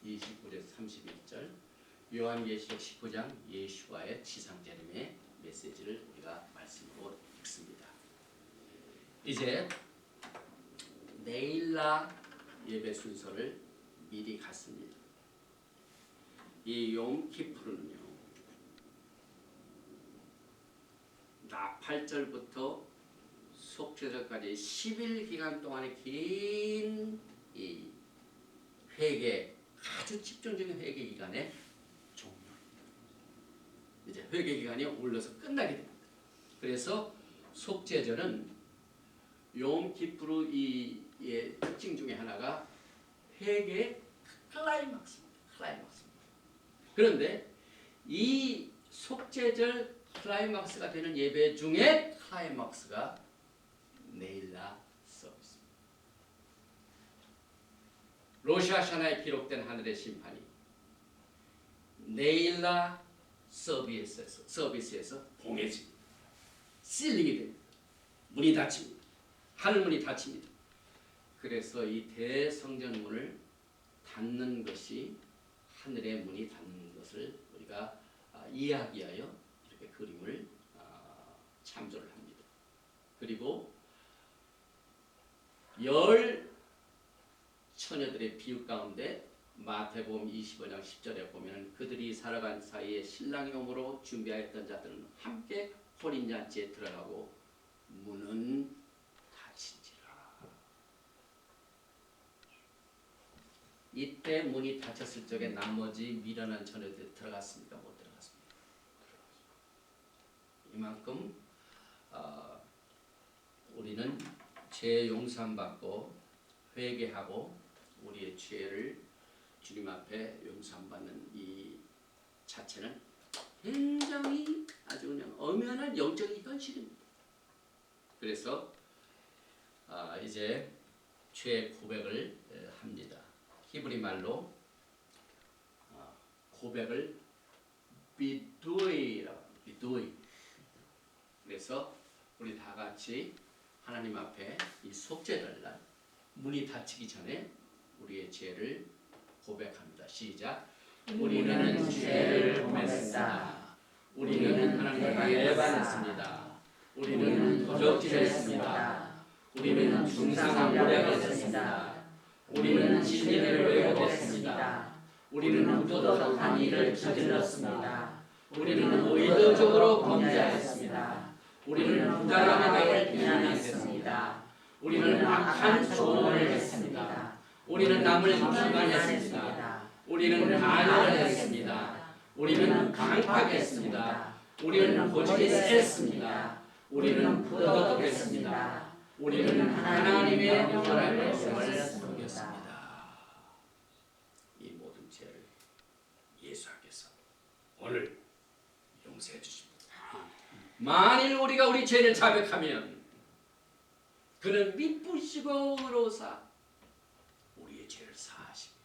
29절에서 31절 요한계시록 19장 예수와의 지상재림의 메시지를 우리가 말씀으로 읽습니다. 이제 내일날 예배 순서를 미리 갔습니다. 이 욤키푸르는요 나팔절부터 속죄절까지 10일 기간 동안의 긴 이 회개, 아주 집중적인 회개 기간에 종료입니다. 이제 회개 기간이 올라서 끝나게 됩니다. 그래서 속죄절은 욤키푸르의 특징 중에 하나가 회개의 클라이막스입니다. 그런데 이 속죄절 클라이막스가 되는 예배 중에 클라이막스가 네일라 서비스입니다. 로샤샤나에 기록된 하늘의 심판이 네일라 서비스에서 봉해집니다. 실링이 됩니다. 문이 닫힙니다. 하늘문이 닫힙니다. 그래서 이 대성전 문을 닫는 것이 하늘의 문이 닫는 것을 우리가 이야기하여 이렇게 그림을 참조를 합니다. 그리고 열 처녀들의 비유 가운데 마태복음 25장 10절에 보면 그들이 살아간 사이에 신랑이 오므로 준비하였던 자들은 함께 혼인잔치에 들어가고 문은 닫힌지라. 이때 문이 닫혔을 적에 나머지 미련한 처녀들이 들어갔습니까? 못 들어갔습니까? 이만큼 우리는 죄 용서함 받고 회개하고 우리의 죄를 주님 앞에 용서함 받는 이 자체는 굉장히 아주 그냥 엄연한 영적인 현실입니다. 그래서 이제 죄 고백을 합니다. 히브리 말로 고백을 비두이라고 합니다. 비두이. 그래서 우리 다 같이 하나님 앞에 이 속죄절 날 문이 닫히기 전에 우리의 죄를 고백합니다. 시작. 우리는 죄를 범했습니다. 우리는 하나님과 배반했습니다. 우리는 도적질했습니다. 우리는 중상한 노력했습니다. 우리는 진리를 왜곡했습니다. 우리는 부도덕한 일을 저질렀습니다. 우리는 의도적으로 범죄하였습니다. 우리는 부자람의 나를 비난했습니다. 우리는 악한 조언을 했습니다. 우리는 남을 비난했습니다. 우리는 반역을 했습니다. 우리는 강팍했습니다. 우리는 고집이 셌습니다. 우리는 부도덕했습니다. 우리는 하나님의 영원한 말씀을 숨겼습니다. 이 모든 죄를 예수께서 오늘 용서해 주십니다. 만일 우리가 우리 죄를 자백하면 그는 미쁘시고 의로우사 우리의 죄를 사하십니다.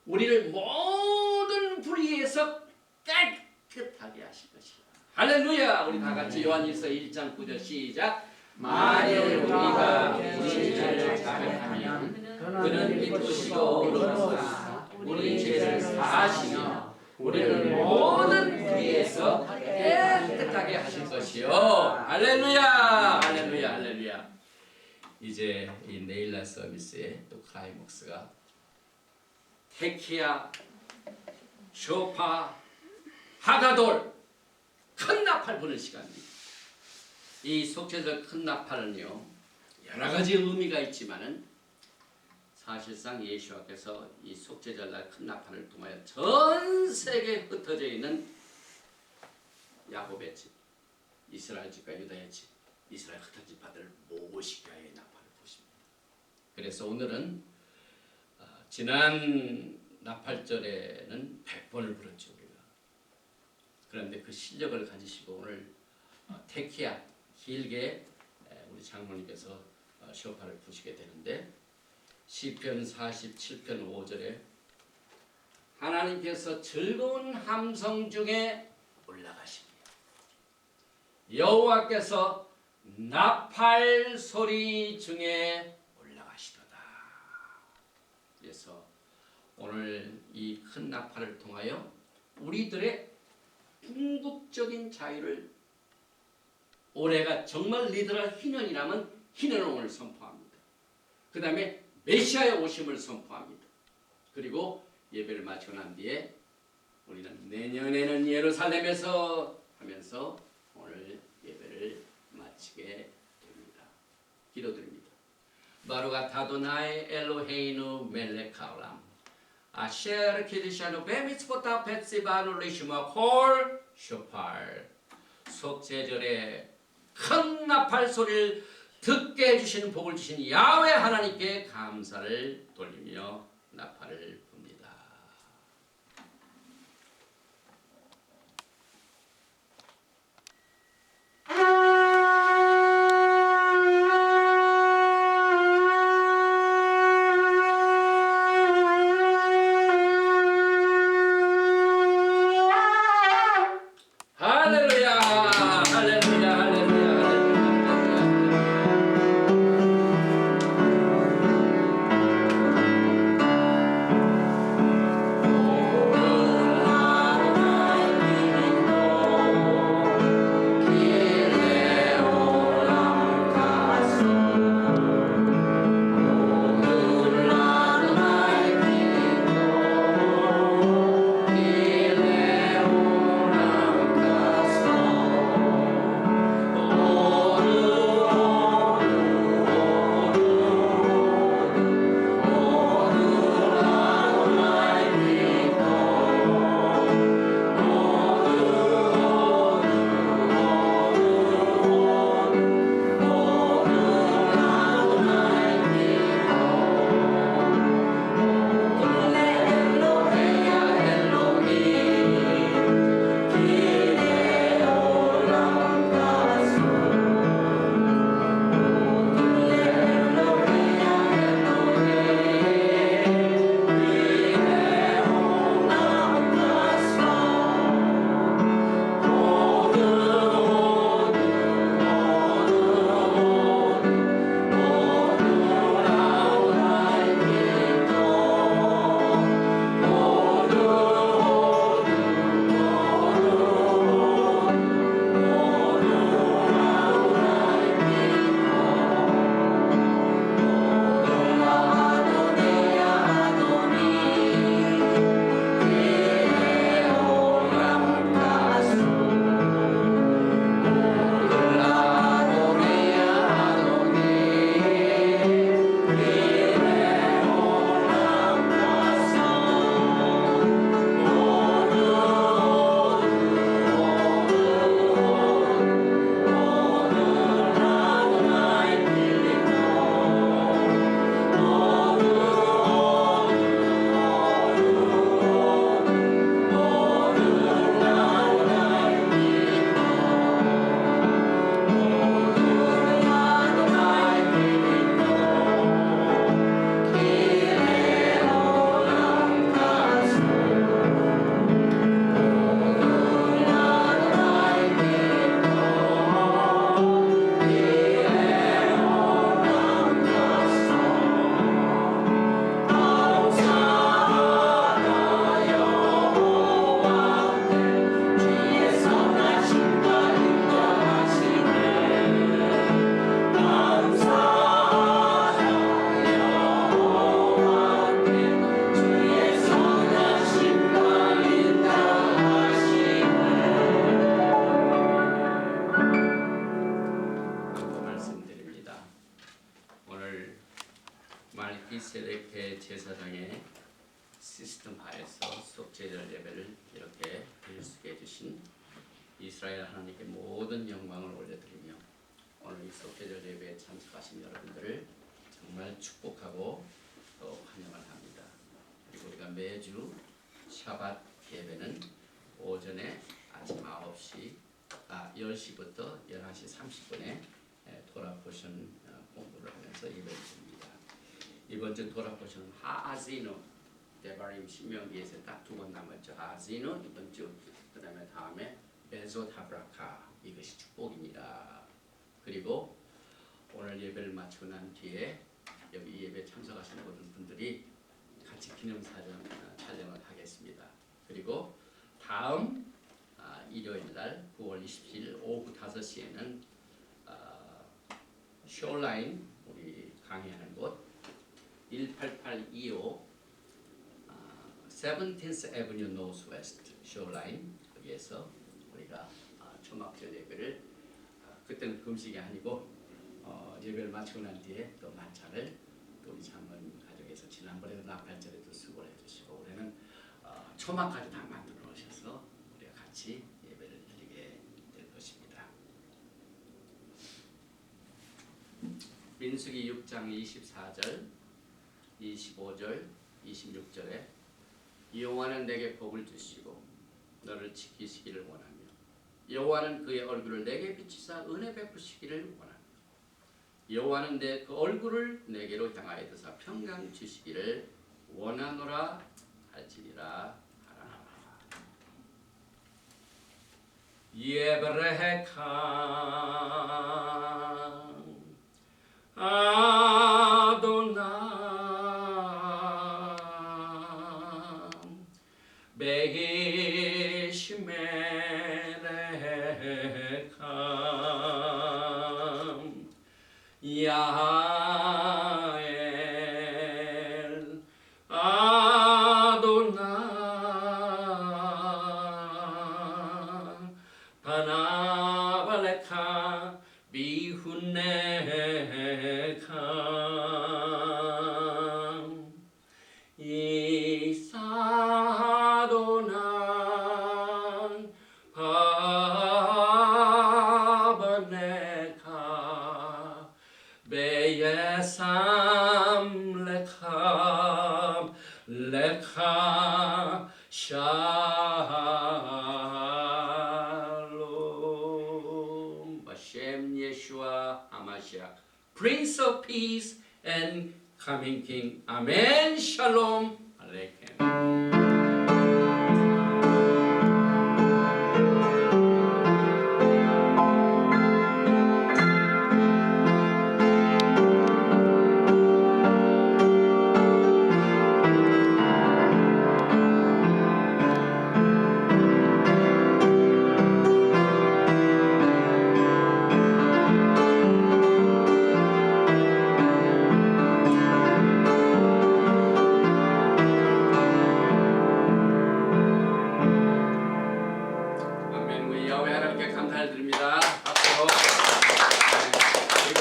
우리를 모든 불의에서 깨끗하게 하실 것이다. 할렐루야. 우리 다 같이 요한일서 1장 9절 시작. 만일 우리가 우리 죄를 자백하면 그는 미쁘시고 의로우사 우리 죄를 사하시며 우리를 모든 불의에서 깨끗하게 하실 것이요. 할렐루야. 할렐루야. 할렐루야. 이제 이 네일라 서비스의 또 클라이막스가 테키야, 쇼파, 하가돌 큰 나팔 부는 시간입니다. 이 속죄절 큰 나팔은요 여러 가지 의미가 있지만은 사실상 예수께서 이 속죄절 날 큰 나팔을 통하여 전 세계에 흩어져 있는 야곱의 집, 이스라엘 집과 유다의 집, 이스라엘 흩어진 바들 모시게 하여 나팔을 부십니다. 그래서 오늘은 지난 나팔절에는 100번을 불었죠 우리가. 그런데 그 실력을 가지시고 오늘 테키야 길게 우리 장로님께서 쇼파를 부시게 되는데 시편 47편 5절에 하나님께서 즐거운 함성 중에 올라가십니다. 여호와께서 나팔 소리 중에 올라가시도다. 그래서 오늘 이 큰 나팔을 통하여 우리들의 궁극적인 자유를 올해가 정말 리더럴 희년이라면 희년을 오늘 선포합니다. 그 다음에 메시아의 오심을 선포합니다. 그리고 예배를 마치고 난 뒤에 우리는 내년에는 예루살렘에서 하면서 오늘 예배를 기도드립니다. 바루가 타도나이 엘로헤이누 멜레카람 아셰르 키드샤누 베미츠보타 베츠바누 리슈마 콜 쇼팔 속죄절에 큰 나팔 소리를 듣게 해주시는 복을 주신 야훼 하나님께 감사를 돌리며 나팔을 붑니다. 할렐루야 할렐루야 할렐루야 말기세덱 대제사장의 시스템 하에서 속죄절 예배를 이렇게 드릴 수 있게 해주신 이스라엘 하나님께 모든 영광을 올려드리며 오늘 이 속죄절 예배에 참석하신 여러분들을 정말 축복하고 또 환영을 합니다. 그리고 우리가 매주 샤밧 예배는 오전에 아침 10시부터 11시 30분에 토라포션 공부를 하면서 예배를 드립니다. 이번 주 토라포션 하아지노 데바림 신명기에서 딱 2번 남았죠. 하아지노 이번 주, 그 다음에 베조타브라카, 이것이 축복입니다. 그리고 오늘 예배를 마치고 난 뒤에 여기 예배 참석하시는 모든 분들이 같이 기념사진 촬영을 하겠습니다. 그리고 다음 일요일 날 9월 27일 오후 5시에는 쇼라인 우리 강의하는 곳 18825 17th Avenue Northwest 쇼라인 거기에서 우리가 초막절 예배를 그때는 금식이 아니고 예배를 마치고 난 뒤에 또 만찬을 또 우리 장로님 가족에서 지난번에도 나팔절에도 수고를 해주시고 올해는 초막까지 다 만들어 오셔서 우리가 같이 예배를 드리게 될 것입니다. 민수기 6장 24절, 25절, 26절에 여호와는 내게 복을 주시고 너를 지키시기를 원하며 여호와는 그의 얼굴을 내게 비치사 은혜 베푸시기를 원하며 여호와는 내 그 얼굴을 내게로 향하여 드사 평강 주시기를 원하노라 할지니라 하라. 예브레카 아도나 베히시메레카 야엘 아도나 바나발레카 비훈네카 이사도나 바바네카 베예삼 레카 레카 샬롬 바셈 예슈아 하마시아 Prince of Peace and Coming King. Amen. Shalom. Aleichem.